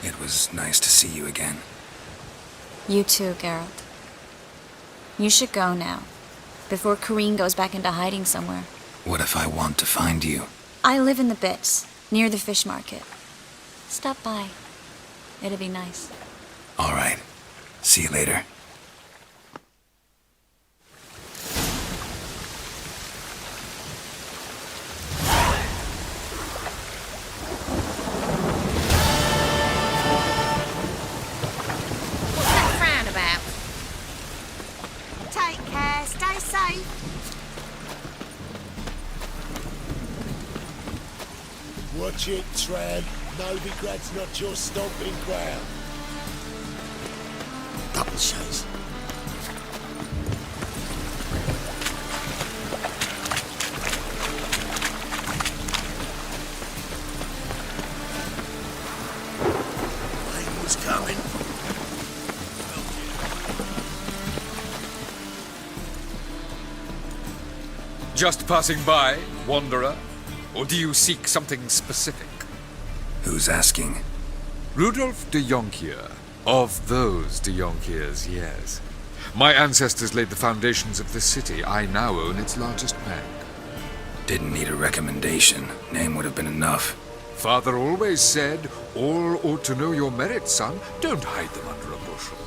It was nice to see you again. You too, Geralt. You should go now, before Corrine goes back into hiding somewhere. What if I want to find you? I live in the Bits, near the fish market. Stop by. It'll be nice. All right. See you later. What's that frown about? Take care, stay safe. Watch it, tramp. Novigrad's not your stomping ground. Double shows. Rain was coming. Just passing by, wanderer? Or do you seek something specific? Who's asking? Rudolf de Jonquier. Of those de Jonquiers, yes. My ancestors laid the foundations of this city. I now own its largest bank. Didn't need a recommendation. Name would have been enough. Father always said, all ought to know your merits, son. Don't hide them under a bushel.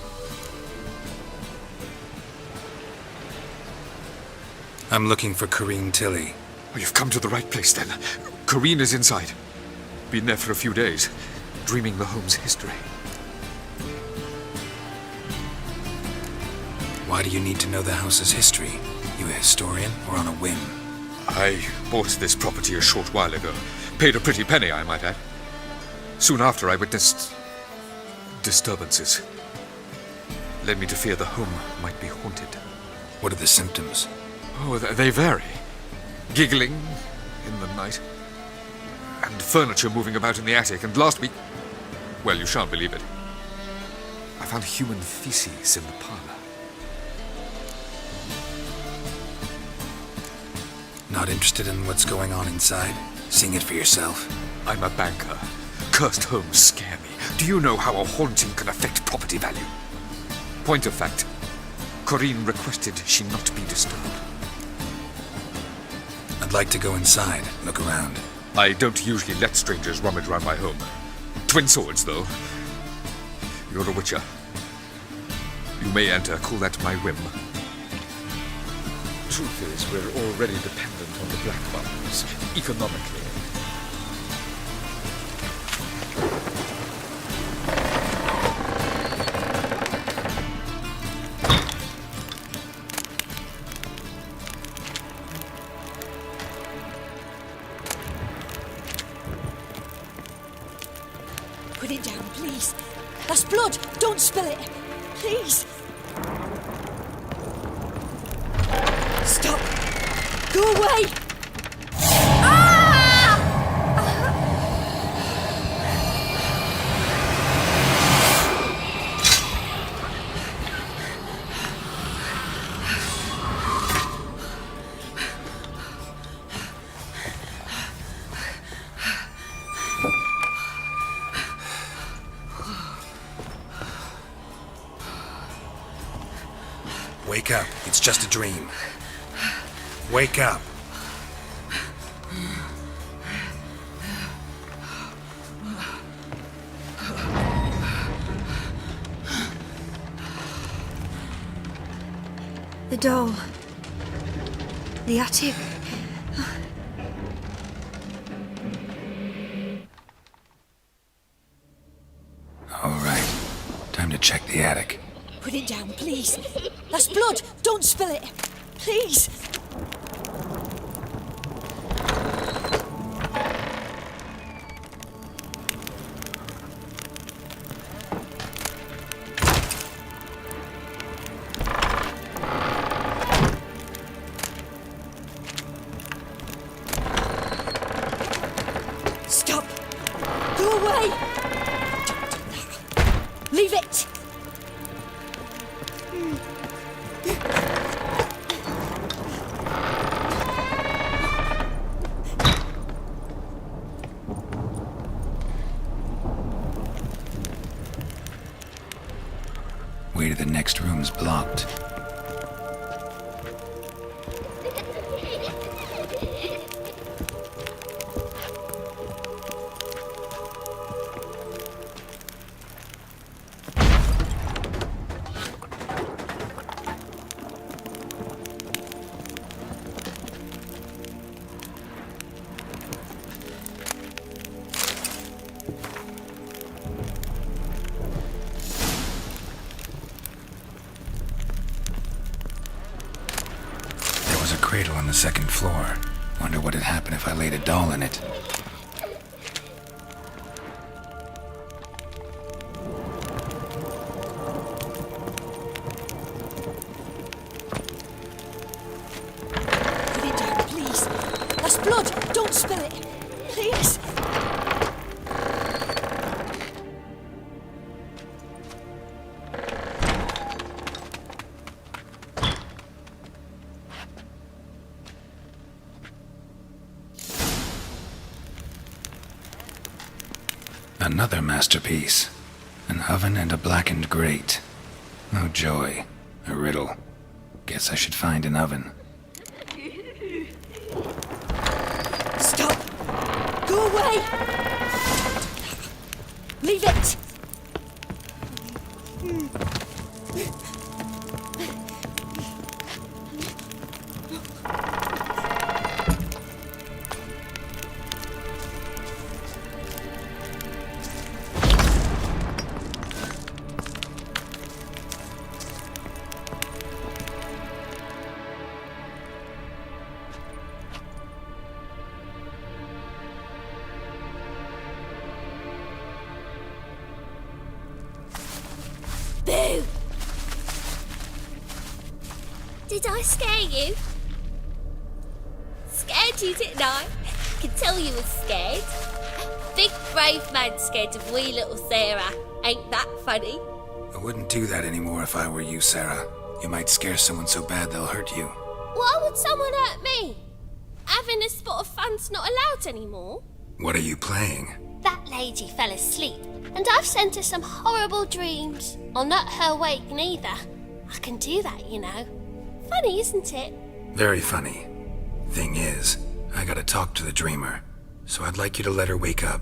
I'm looking for Corrine Tilly. Oh, you've come to the right place, then. Corrine is inside. Been there for a few days, dreaming the home's history. Why do you need to know the house's history? You a historian or on a whim? I bought this property a short while ago. Paid a pretty penny, I might add. Soon after, I witnessed disturbances. Led me to fear the home might be haunted. What are the symptoms? Oh, they vary. Giggling in the night. And furniture moving about in the attic. And last week, well, you shan't believe it, I found human feces in the parlor. Not interested in what's going on inside? Seeing it for yourself? I'm a banker. cursed homes scare me. Do you know how a haunting can affect property value? Point of fact, Corinne requested she not be disturbed. I'd like to go inside, look around. I don't usually let strangers rummage around my home. Twin swords, though. You're a witcher. You may enter, call that my whim. Truth is, we're already dependent on the black markets, economically. Put it down, please. That's blood. Don't spill it. Please. Stop. Go away. Wake up. It's just a dream. Wake up. The doll. The attic. All right. Time to check the attic. Put it down, please. That's blood. Don't spill it. Please. Stop. Go away. Don't do that. Leave it. Way to the next room's blocked. A cradle on the second floor. Wonder what would happen if I laid a doll in it. Put it down, please. That's blood. Don't spill it. Please. Another masterpiece. An oven and a blackened grate. Oh joy. A riddle. Guess I should find an oven. Stop. Go away. Leave it. Boo! Did I scare you? Scared you, didn't I? Can tell you was scared. Big brave man scared of wee little Sarah. Ain't that funny? I wouldn't do that anymore if I were you, Sarah. You might scare someone so bad they'll hurt you. Why would someone hurt me? Having a spot of fun's not allowed anymore. What are you playing? that lady fell asleep, and I've sent her some horrible dreams. I'll not her wake neither. I can do that, you know. Funny, isn't it? Very funny. Thing is, I gotta talk to the dreamer, so I'd like you to let her wake up.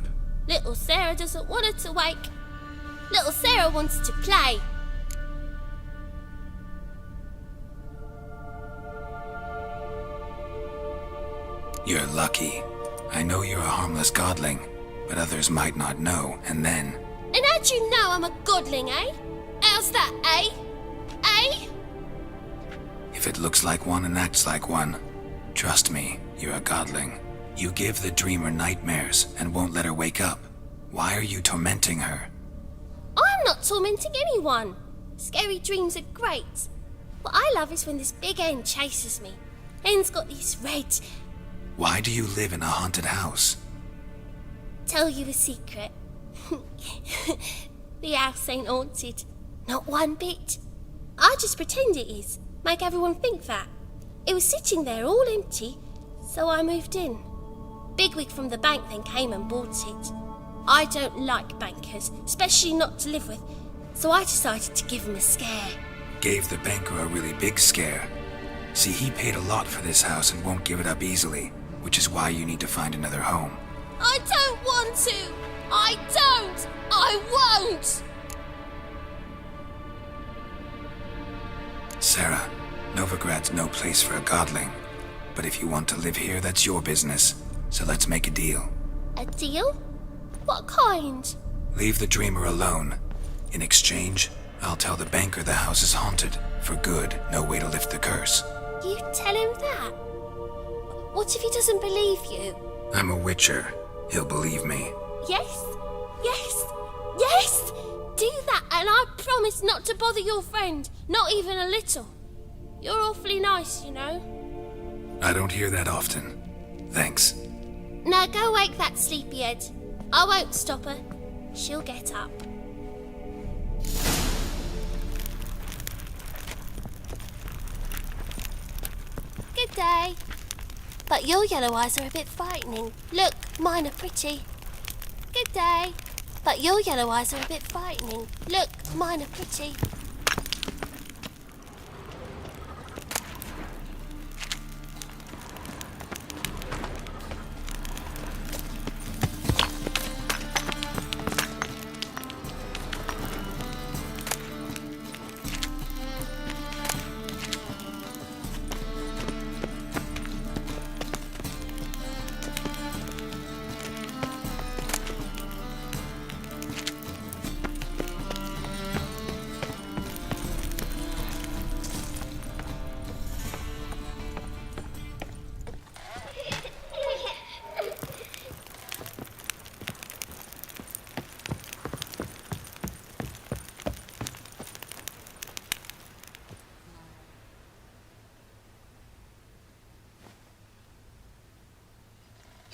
Little Sarah doesn't want her to wake. Little Sarah wants to play. You're lucky. I know you're a harmless godling, but others might not know, and then... And how'd you know I'm a godling, eh? How's that, eh? Eh? If it looks like one and acts like one, trust me, you're a godling. You give the dreamer nightmares and won't let her wake up. Why are you tormenting her? I'm not tormenting anyone. Scary dreams are great. What I love is when this big hen chases me. Hen's got these red... Why do you live in a haunted house? Tell you a secret. The house ain't haunted. Not one bit. I just pretend it is. Make everyone think that. It was sitting there all empty, so I moved in. Bigwig from the bank then came and bought it. I don't like bankers, especially not to live with, so I decided to give him a scare. Gave the banker a really big scare. See, he paid a lot for this house and won't give it up easily, which is why you need to find another home. I don't want to! I don't! I won't! Sarah, Novigrad's no place for a godling. But if you want to live here, that's your business. So let's make a deal. A deal? What kind? Leave the dreamer alone. In exchange, I'll tell the banker the house is haunted. For good, no way to lift the curse. You tell him that? What if he doesn't believe you? I'm a witcher. He'll believe me. Yes? Yes? Yes! Do that, and I promise not to bother your friend. Not even a little. You're awfully nice, you know. I don't hear that often. Thanks. Now go wake that sleepyhead. I won't stop her. She'll get up. Good day. But your yellow eyes are a bit frightening. Look, mine are pretty. Good day. But your yellow eyes are a bit frightening. Look, mine are pretty.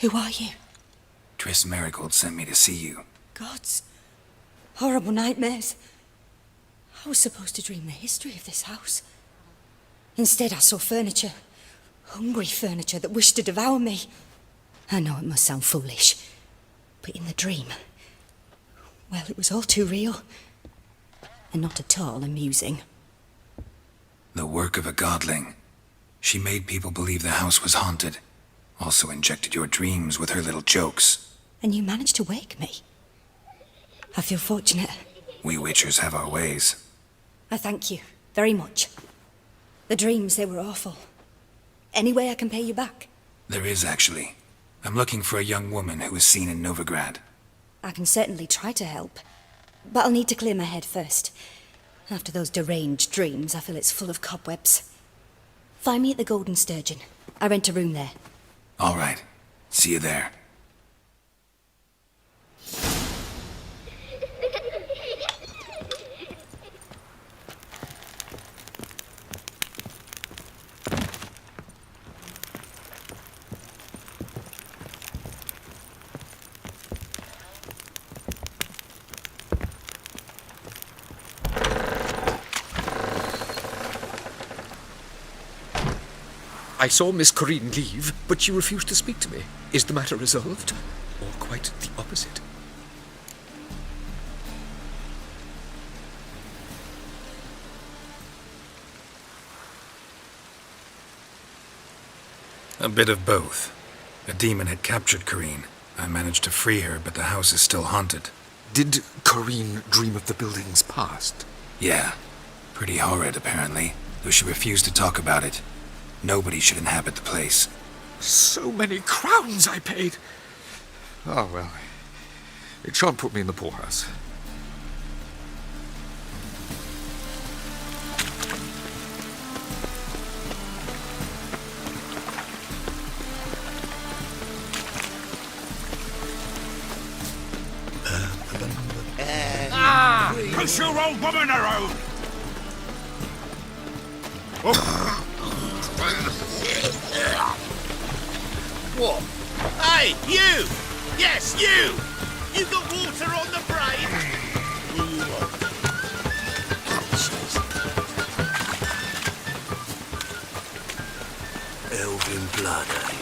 Who are you? Triss Marigold sent me to see you. Gods. Horrible nightmares. I was supposed to dream the history of this house. Instead, I saw furniture. Hungry furniture that wished to devour me. I know it must sound foolish, but in the dream, well, it was all too real. And not at all amusing. The work of a godling. She made people believe the house was haunted. Also injected your dreams with her little jokes. And you managed to wake me. I feel fortunate. We witchers have our ways. I thank you very much. The dreams, they were awful. Any way I can pay you back? There is, actually. I'm looking for a young woman who was seen in Novigrad. I can certainly try to help. But I'll need to clear my head first. After those deranged dreams, I feel it's full of cobwebs. Find me at the Golden Sturgeon. I rent a room there. All right. See you there. I saw Miss Corinne leave, but she refused to speak to me. Is the matter resolved? Or quite the opposite? A bit of both. A demon had captured Corrine. I managed to free her, but the house is still haunted. Did Corrine dream of the building's past? Yeah. Pretty horrid, apparently, though she refused to talk about it. Nobody should inhabit the place. So many crowns I paid! Oh, well. It shan't put me in the poorhouse. Push your old woman around! What? Hey, you! Yes, you! You got water on the brain? Elven blood, eh?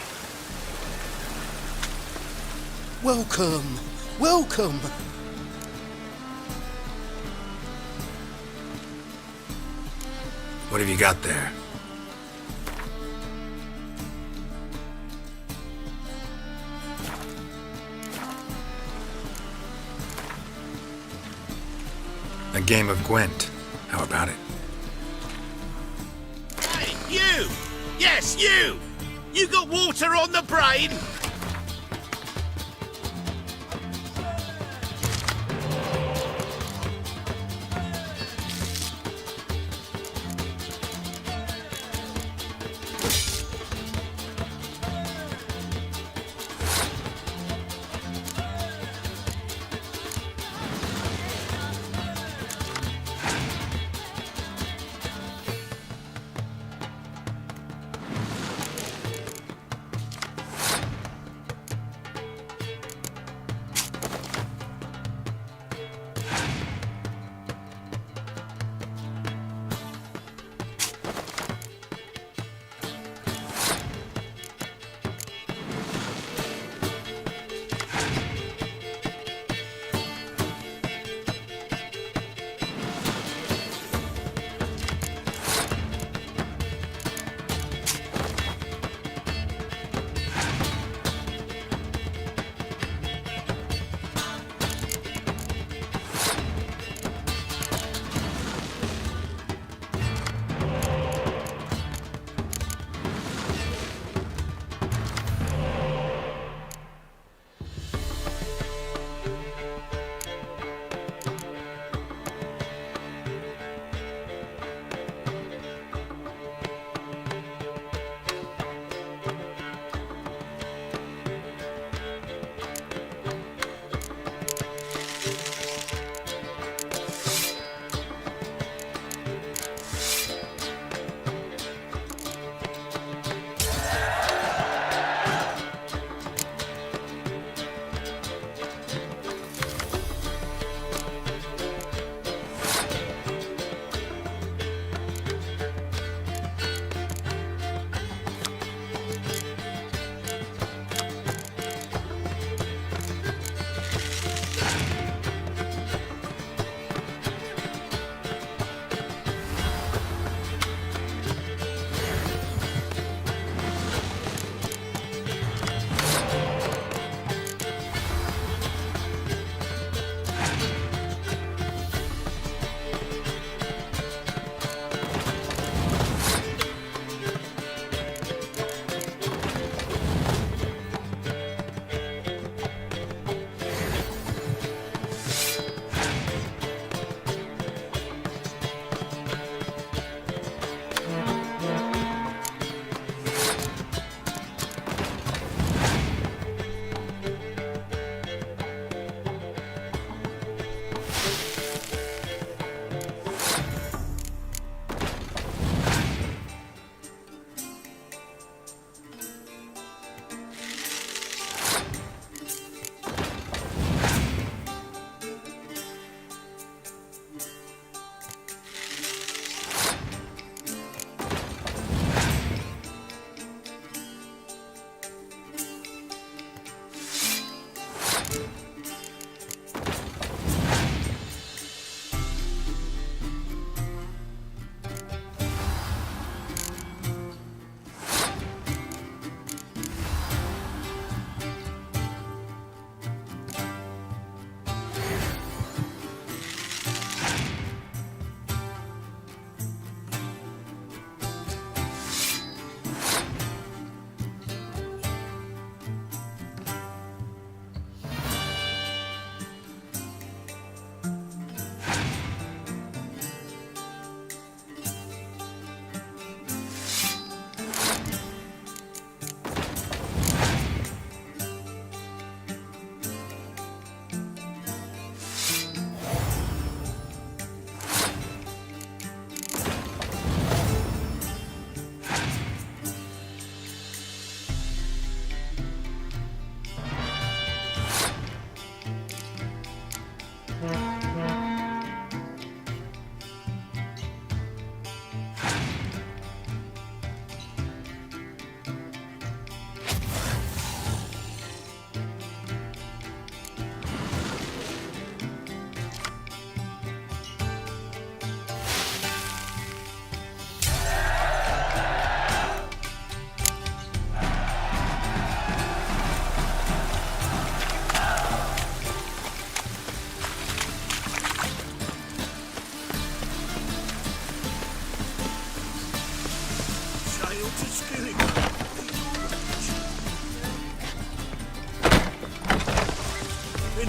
Welcome, welcome. What have you got there? A game of Gwent. How about it? Hey, you! Yes, you! You got water on the brain?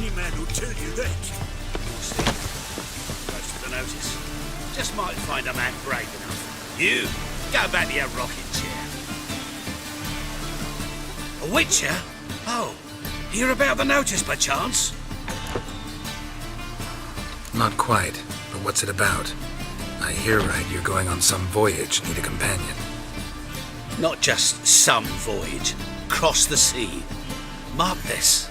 Any man will tell you that. Close to the notice. Just might find a man brave enough. You, go back to your rocking chair. A witcher? Oh, hear about the notice by chance? Not quite, but what's it about? I hear right you're going on some voyage, need a companion. Not just some voyage. Cross the sea. Mark this.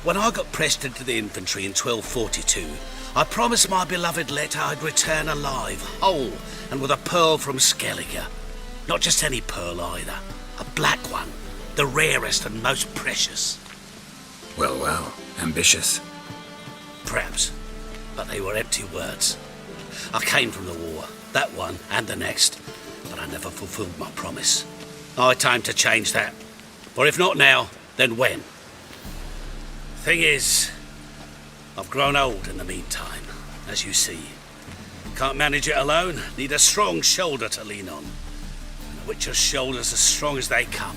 When I got pressed into the infantry in 1242, I promised my beloved Letta I'd return alive, whole, and with a pearl from Skellige. Not just any pearl either. A black one. The rarest and most precious. Well, ambitious. Perhaps. But they were empty words. I came from the war, that one and the next, but I never fulfilled my promise. High time to change that. For if not now, then when? Thing is, I've grown old in the meantime, as you see. Can't manage it alone, need a strong shoulder to lean on. And the Witcher's shoulder's as strong as they come.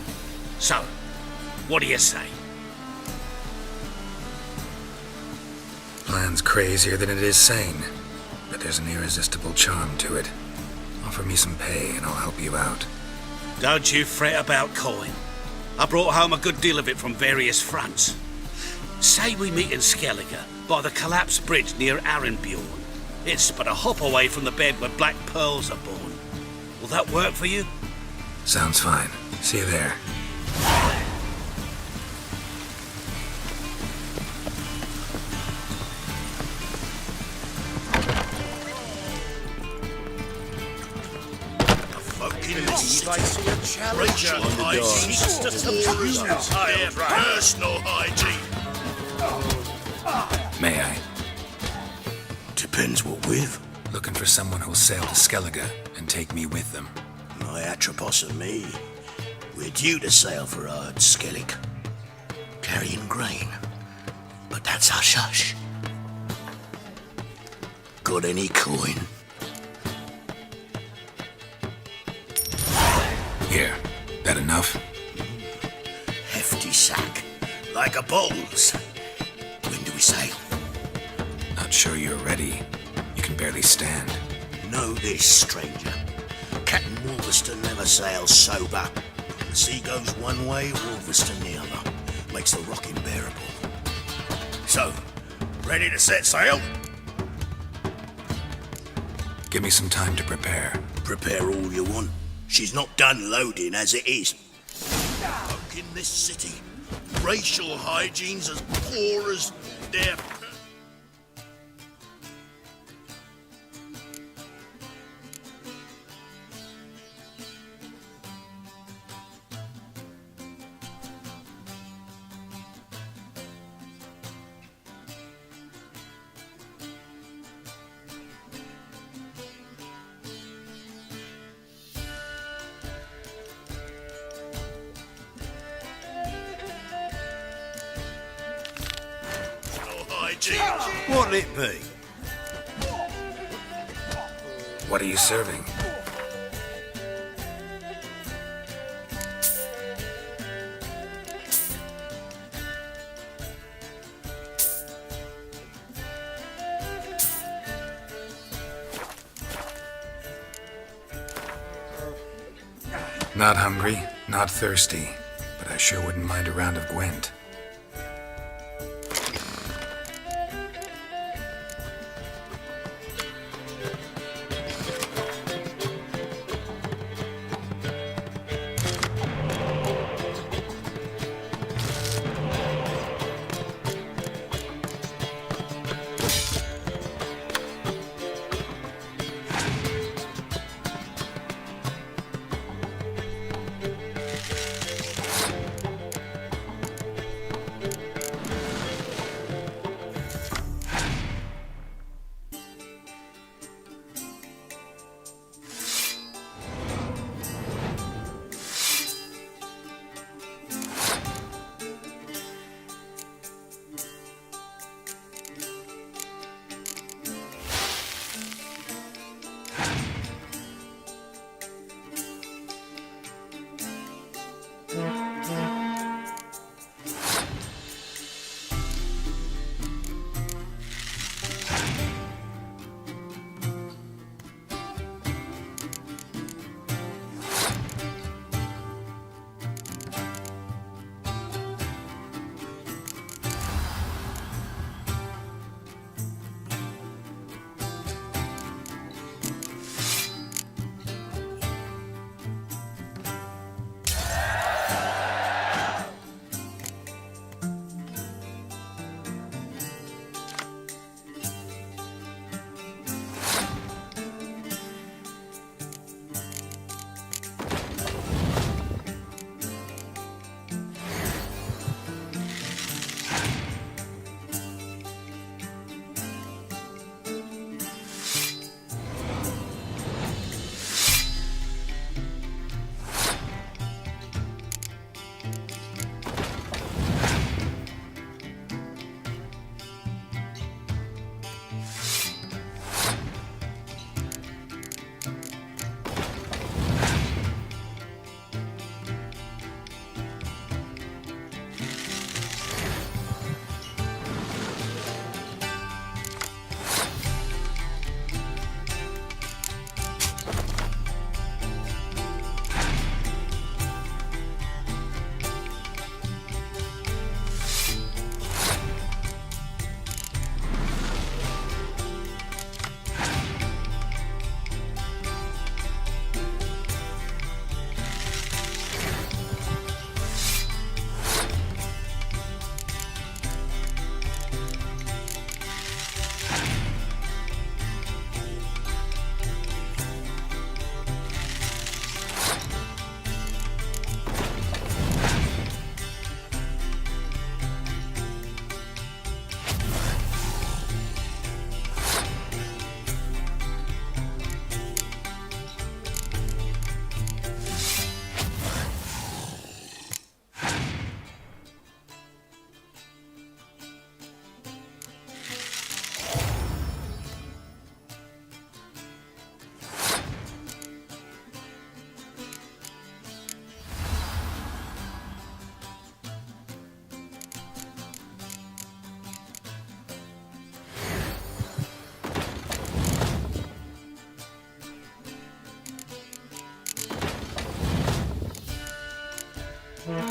So, what do you say? Plan's crazier than it is sane, but there's an irresistible charm to it. Offer me some pay and I'll help you out. Don't you fret about coin. I brought home a good deal of it from various fronts. Say we meet in Skellige, by the collapsed bridge near Arenbjorn. It's but a hop away from the bed where black pearls are born. Will that work for you? Sounds fine. See you there. Racial hygiene, their personal hygiene. May I? Depends what with. Looking for someone who'll sail to Skellige and take me with them. My Atropos and me, we're due to sail for Ard Skellig, carrying grain. But that's hush-hush. Got any coin? Here, that enough? Hefty sack, like a bull's. When do we sail? Not sure you're ready. You can barely stand. Know this, stranger. Captain Wolverston never sails sober. The sea goes one way, Wolverston the other. Makes the rocking bearable. So, ready to set sail? Give me some time to prepare. Prepare all you want. She's not done loading as it is. Folk in this city, racial hygiene's as poor as their... What'll it be? What are you serving? Not hungry, not thirsty, but I sure wouldn't mind a round of Gwent.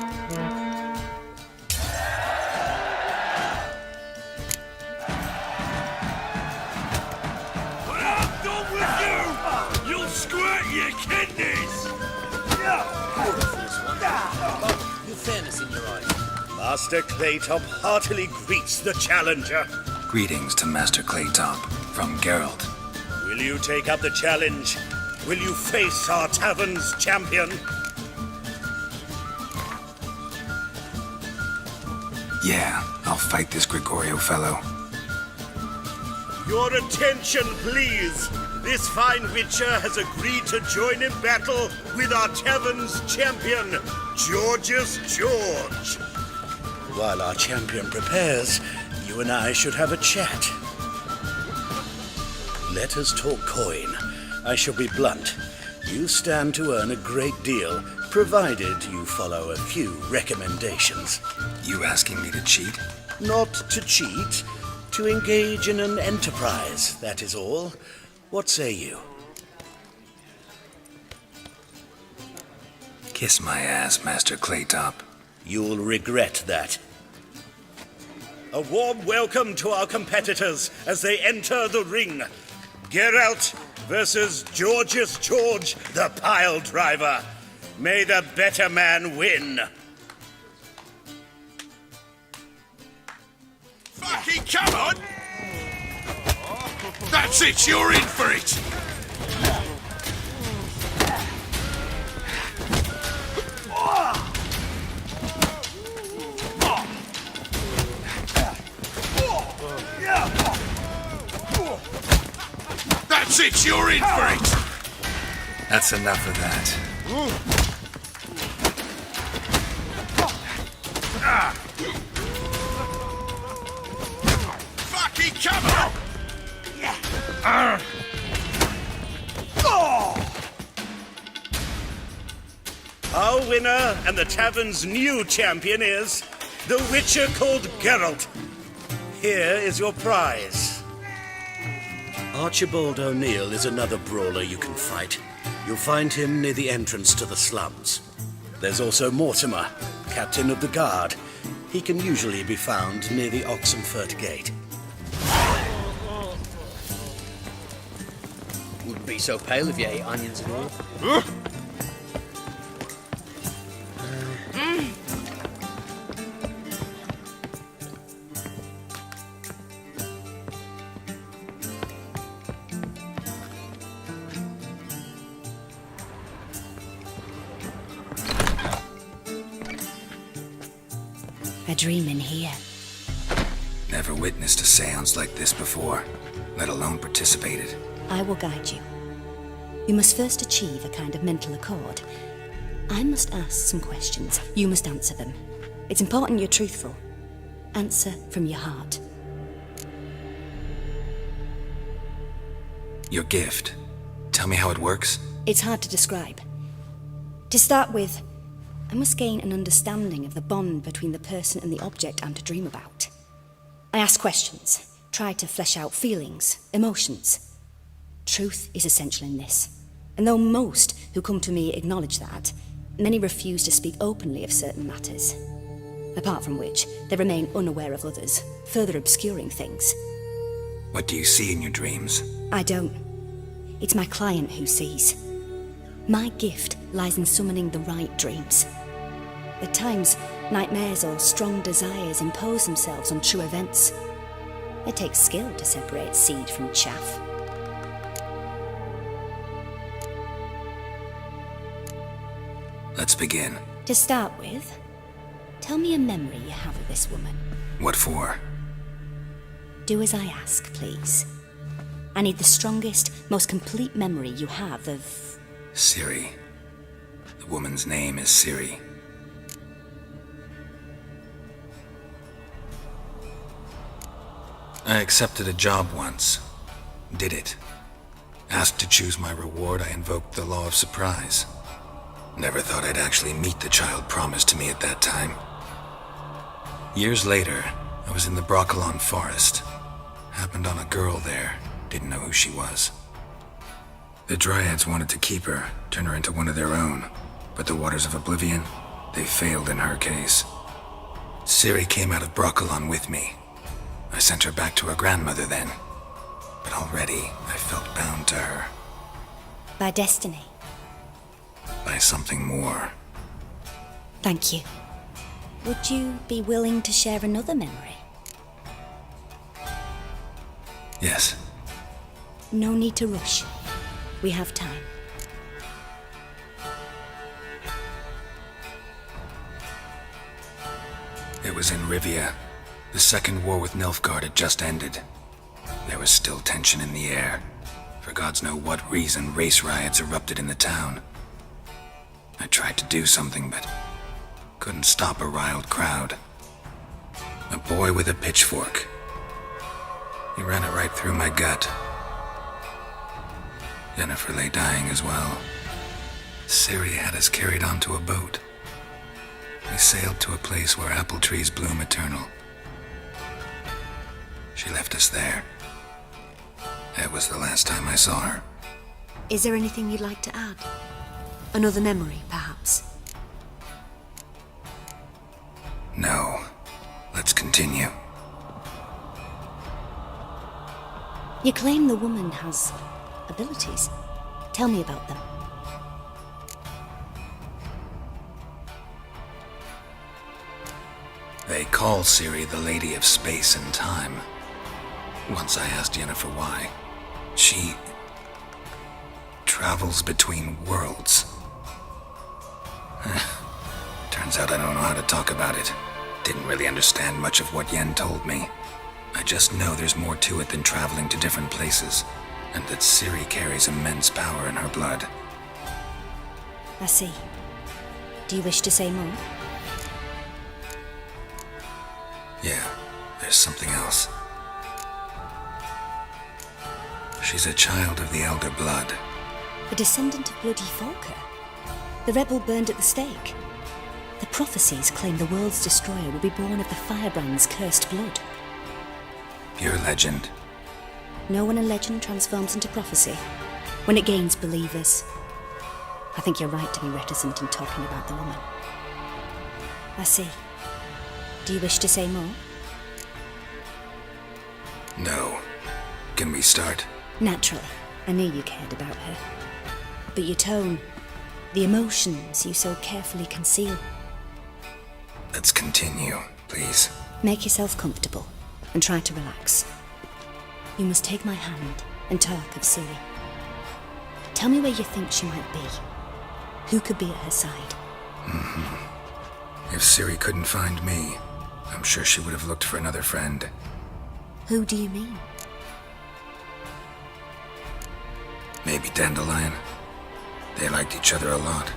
When I'm done with you, you'll squirt your kidneys! New fairness in your eyes. Master Claytop heartily greets the challenger. Greetings to Master Claytop from Geralt. Will you take up the challenge? Will you face our tavern's champion? Yeah, I'll fight this Gregorio fellow. Your attention, please. This fine witcher has agreed to join in battle with our tavern's champion, George's George. While our champion prepares, you and I should have a chat. Let us talk coin. I shall be blunt. You stand to earn a great deal, provided you follow a few recommendations. You asking me to cheat? Not to cheat, to engage in an enterprise, that is all. What say you? Kiss my ass, Master Claytop. You'll regret that. A warm welcome to our competitors as they enter the ring. Geralt versus George's George, the pile driver. May the better man win. Fucking come on! That's it, you're in for it! That's it, you're in for it! That's enough of that. Fucking come on! Our winner and the tavern's new champion is the Witcher called Geralt. Here is your prize. Archibald O'Neill is another brawler you can fight. You'll find him near the entrance to the slums. There's also Mortimer, captain of the guard. He can usually be found near the Oxenfurt Gate. Wouldn't be so pale if you ate onions and all. A dream in here. Never witnessed a seance like this before, let alone participated. I will guide you. You must first achieve a kind of mental accord. I must ask some questions. You must answer them. It's important you're truthful. Answer from your heart. Your gift. Tell me how it works. It's hard to describe. To start with, I must gain an understanding of the bond between the person and the object I'm to dream about. I ask questions, try to flesh out feelings, emotions. Truth is essential in this, and though most who come to me acknowledge that, many refuse to speak openly of certain matters. Apart from which, they remain unaware of others, further obscuring things. What do you see in your dreams? I don't. It's my client who sees. My gift lies in summoning the right dreams. At times, nightmares or strong desires impose themselves on true events. It takes skill to separate seed from chaff. Let's begin. To start with, tell me a memory you have of this woman. What for? Do as I ask, please. I need the strongest, most complete memory you have of... Ciri. The woman's name is Ciri. I accepted a job once. Did it. Asked to choose my reward, I invoked the law of surprise. Never thought I'd actually meet the child promised to me at that time. Years later, I was in the Broccolon forest. Happened on a girl there. Didn't know who she was. The Dryads wanted to keep her, turn her into one of their own. But the Waters of Oblivion, They failed in her case. Ciri came out of Broccolon with me. I sent her back to her grandmother then. But already I felt bound to her. By destiny. By something more. Thank you. Would you be willing to share another memory? Yes. No need to rush. We have time. It was in Rivia. The second war with Nilfgaard had just ended. There was still tension in the air. For gods know what reason, race riots erupted in the town. I tried to do something, but couldn't stop a riled crowd. A boy with a pitchfork. He ran it right through my gut. Yennefer lay dying as well. Ciri had us carried onto a boat. We sailed to a place where apple trees bloom eternal. She left us there. That was the last time I saw her. Is there anything you'd like to add? Another memory, perhaps? No. Let's continue. You claim the woman has abilities. Tell me about them. They call Ciri the Lady of Space and Time. Once I asked Yennefer why. She travels between worlds. Turns out I don't know how to talk about it. Didn't really understand much of what Yen told me. I just know there's more to it than traveling to different places, and that Ciri carries immense power in her blood. I see. Do you wish to say more? Yeah, there's something else. She's a child of the Elder Blood. A descendant of bloody Falker. The rebel burned at the stake. The prophecies claim the world's destroyer will be born of the firebrand's cursed blood. Pure legend. No one in legend transforms into prophecy when it gains believers. I think you're right to be reticent in talking about the woman. I see. Do you wish to say more? No. Can we start? Naturally. I knew you cared about her. But your tone, the emotions you so carefully conceal. Let's continue, please. Make yourself comfortable and try to relax. You must take my hand and talk of Ciri. Tell me where you think she might be. Who could be at her side? If Ciri couldn't find me, I'm sure she would have looked for another friend. Who do you mean? Maybe Dandelion. They liked each other a lot.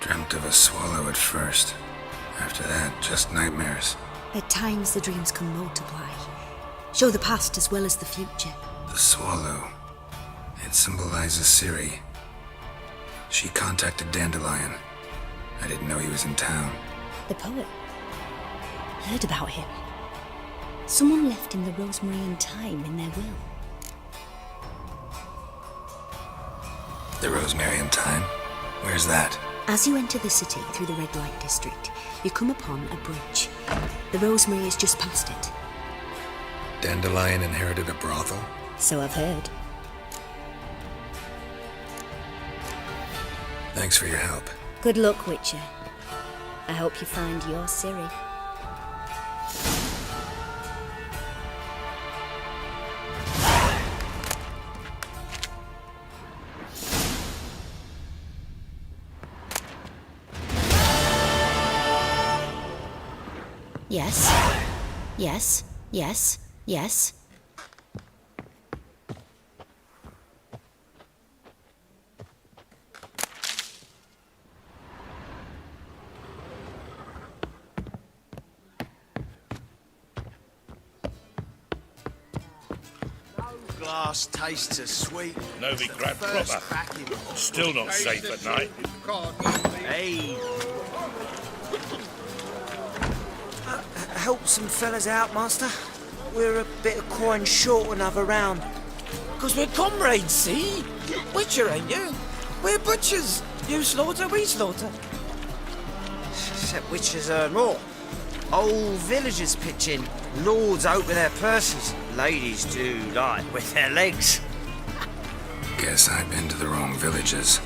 Dreamt of a swallow at first. After that, just nightmares. At times the dreams can multiply. Show the past as well as the future. The swallow. It symbolizes Ciri. She contacted Dandelion. I didn't know he was in town. The poet. Heard about him. Someone left him the rosemary and thyme in their will. The rosemary and thyme? Where's that? As you enter the city through the red light district, you come upon a bridge. The Rosemary is just past it. Dandelion inherited a brothel? So I've heard. Thanks for your help. Good luck, Witcher. I hope you find your Ciri. Yes. Yes. Yes. Yes. Glass tastes as sweet. Novigrad proper. Still not safe at night. Hey. Help some fellas out, Master. We're a bit of coin short another round. 'Cause we're comrades, see? Witcher, ain't you? We're butchers. You slaughter, we slaughter. Except witches earn more. Old villagers pitch in. Lords open their purses. Ladies do like with their legs. Guess I've been to the wrong villages.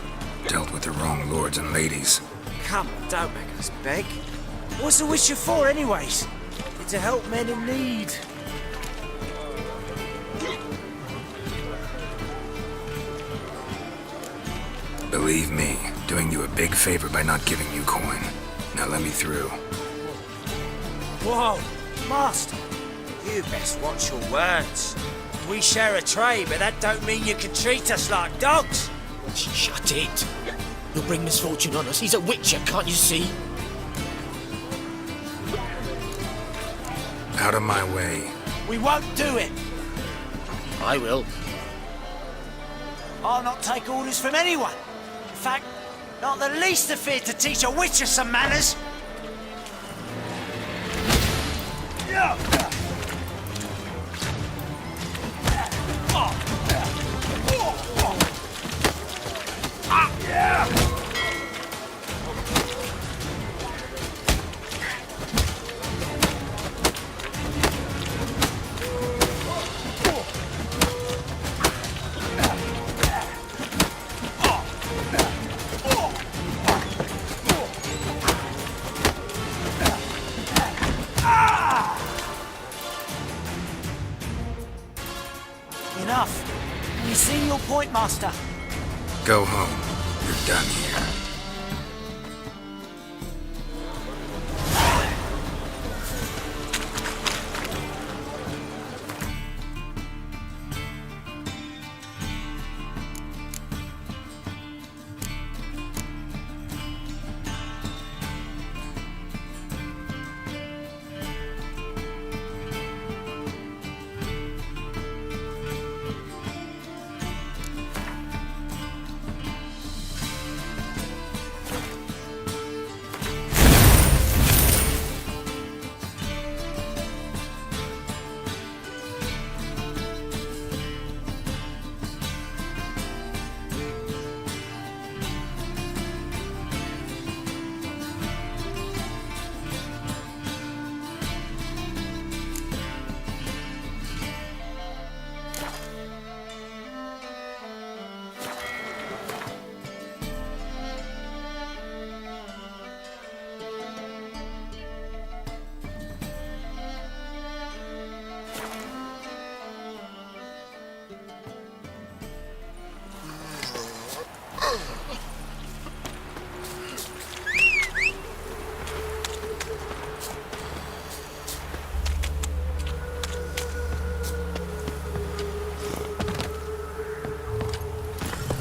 Dealt with the wrong lords and ladies. Come on, don't make us beg. What's a witcher for, anyways? It's to help men in need. Believe me, doing you a big favor by not giving you coin. Now let me through. Whoa, Master. You best watch your words. We share a trade, but that don't mean you can treat us like dogs. Shut it. You'll bring misfortune on us. He's a witcher, can't you see? Out of my way. We won't do it. I will. I'll not take orders from anyone. In fact, not the least afeard to teach a witcher some manners. Yeah. Enough. You see your point, Master? Go home. You're done here.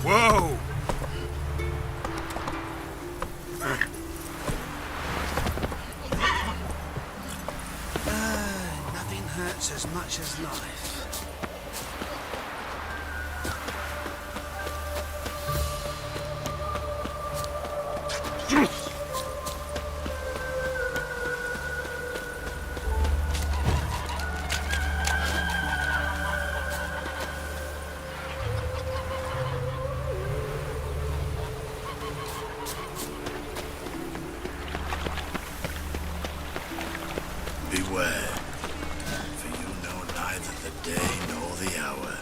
Whoa! Nothing hurts as much as life. swear, for you know neither the day nor the hour.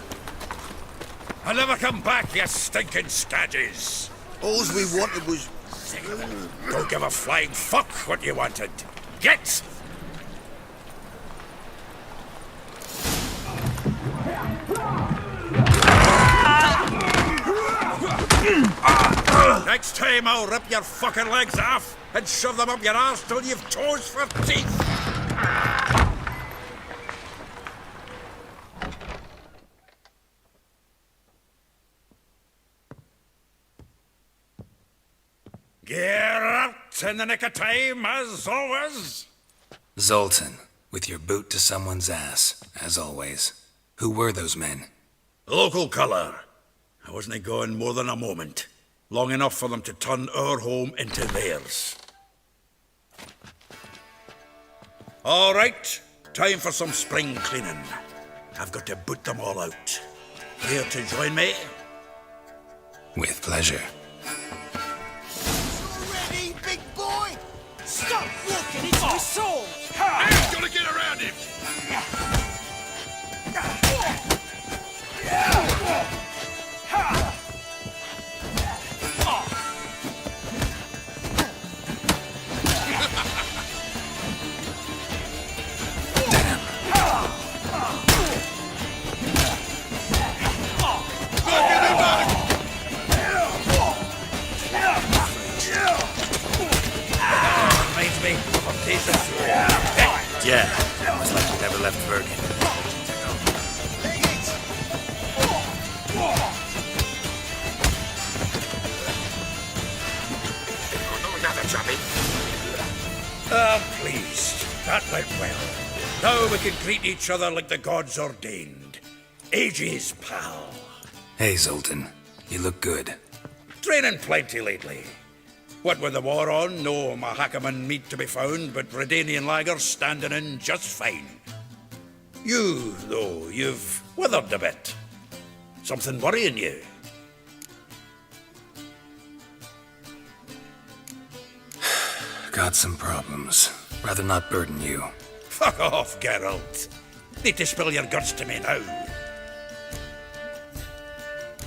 I'll never come back, you stinking stagges. All we wanted was... Don't give a flying fuck what you wanted. Get! Next time I'll rip your fucking legs off and shove them up your arse till you've toes for teeth. Geralt, in the nick of time, as always. Zoltan, with your boot to someone's ass, as always. Who were those men? Local colour. I wasn't gone more than a moment. Long enough for them to turn our home into theirs. All right, time for some spring cleaning. I've got to boot them all out. Here to join me? With pleasure. Ready, big boy? Stop walking into the sword! Man's gotta get around him! Reminds me of a piece of... Yeah, almost like you never left Bergen. Pleased. That went well. Now we can greet each other like the gods ordained. Ages, pal. Hey, Zoltan. You look good. Training plenty lately. What with the war on, no Mahakaman meat to be found, but Redanian lagers standing in just fine. You, though, you've withered a bit. Something worrying you? Got some problems. Rather not burden you. Fuck off, Geralt. Need to spill your guts to me now.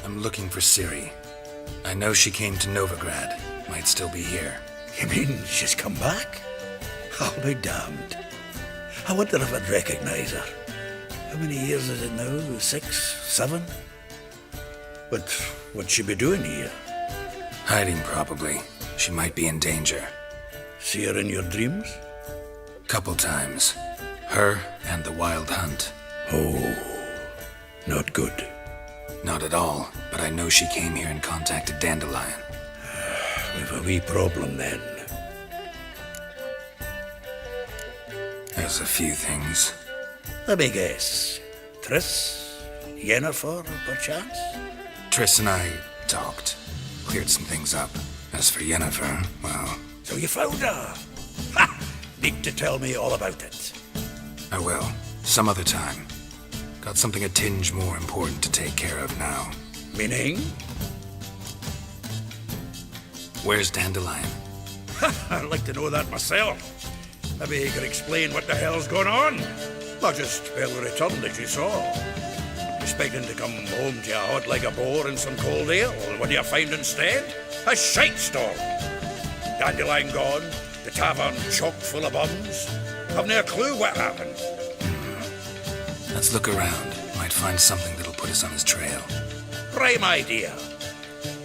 I'm looking for Ciri. I know she came to Novigrad. Might still be here. You mean she's come back? I'll be damned. I wonder if I'd recognize her. How many years is it now? 6, 7? But what'd she be doing here? Hiding, probably. She might be in danger. See her in your dreams? Couple times. Her and the Wild Hunt. Oh, not good. Not at all, but I know she came here and contacted Dandelion. We've a wee problem then. There's a few things. Let me guess. Triss? Yennefer, perchance? Triss and I talked. Cleared some things up. As for Yennefer, well... So you found her? Ha! Need to tell me all about it. I will. Some other time. Got something a tinge more important to take care of now. Meaning? Where's Dandelion? I'd like to know that myself. Maybe he could explain what the hell's going on. Not just barely returned, as you saw. Expecting to come home to a hot like a boar and some cold ale. What do you find instead? A shite storm. Dandelion gone, the tavern chock full of bums. Haven't a clue what happened. Let's look around. Might find something that'll put us on his trail. Prime idea.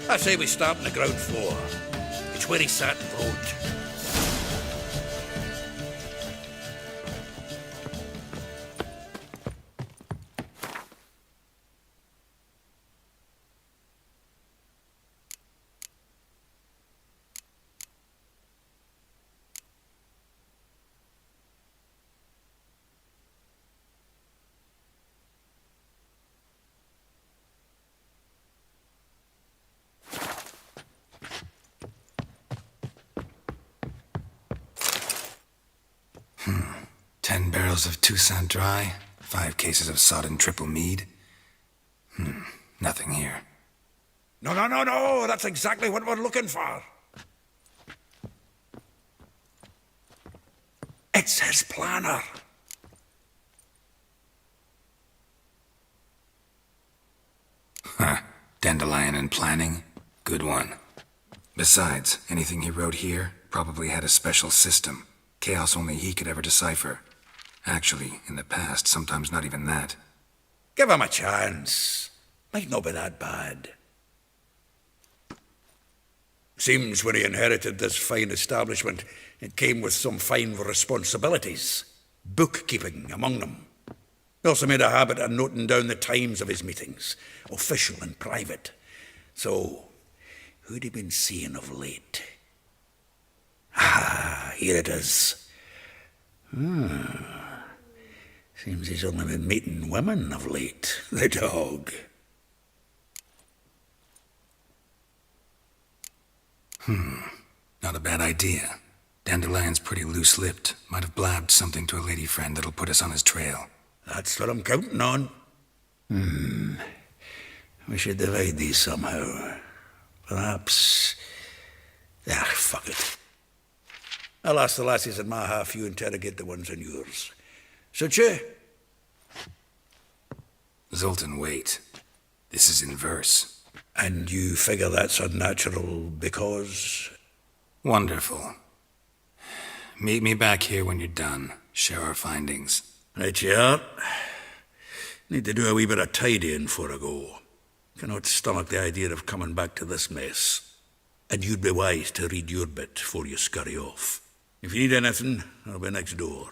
I say we start on the ground floor. It's where he sat and wrote. Of Toussaint Dry, 5 cases of sodden triple mead. Nothing here. No, that's exactly what we're looking for. It's his planner. plan and planning, good one. Besides, anything he wrote here probably had a special system. Chaos only he could ever decipher. Actually, in the past, sometimes not even that. Give him a chance. Might not be that bad. Seems when he inherited this fine establishment, it came with some fine responsibilities. Bookkeeping among them. He also made a habit of noting down the times of his meetings, official and private. So, who'd he been seeing of late? Ah, here it is. Seems he's only been meeting women of late, the dog. Not a bad idea. Dandelion's pretty loose-lipped. Might have blabbed something to a lady friend that'll put us on his trail. That's what I'm counting on. We should divide these somehow. Perhaps... fuck it. I'll ask the lassies in my half, you interrogate the ones in yours. Such you? Zoltan, wait. This is in verse. And you figure that's unnatural because... Wonderful. Meet me back here when you're done. Share our findings. Right you are. Need to do a wee bit of tidying before I go. Cannot stomach the idea of coming back to this mess. And you'd be wise to read your bit before you scurry off. If you need anything, I'll be next door.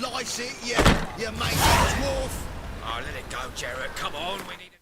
Lice it, you mate, dwarf. Oh, let it go, Jared. Come on, we need...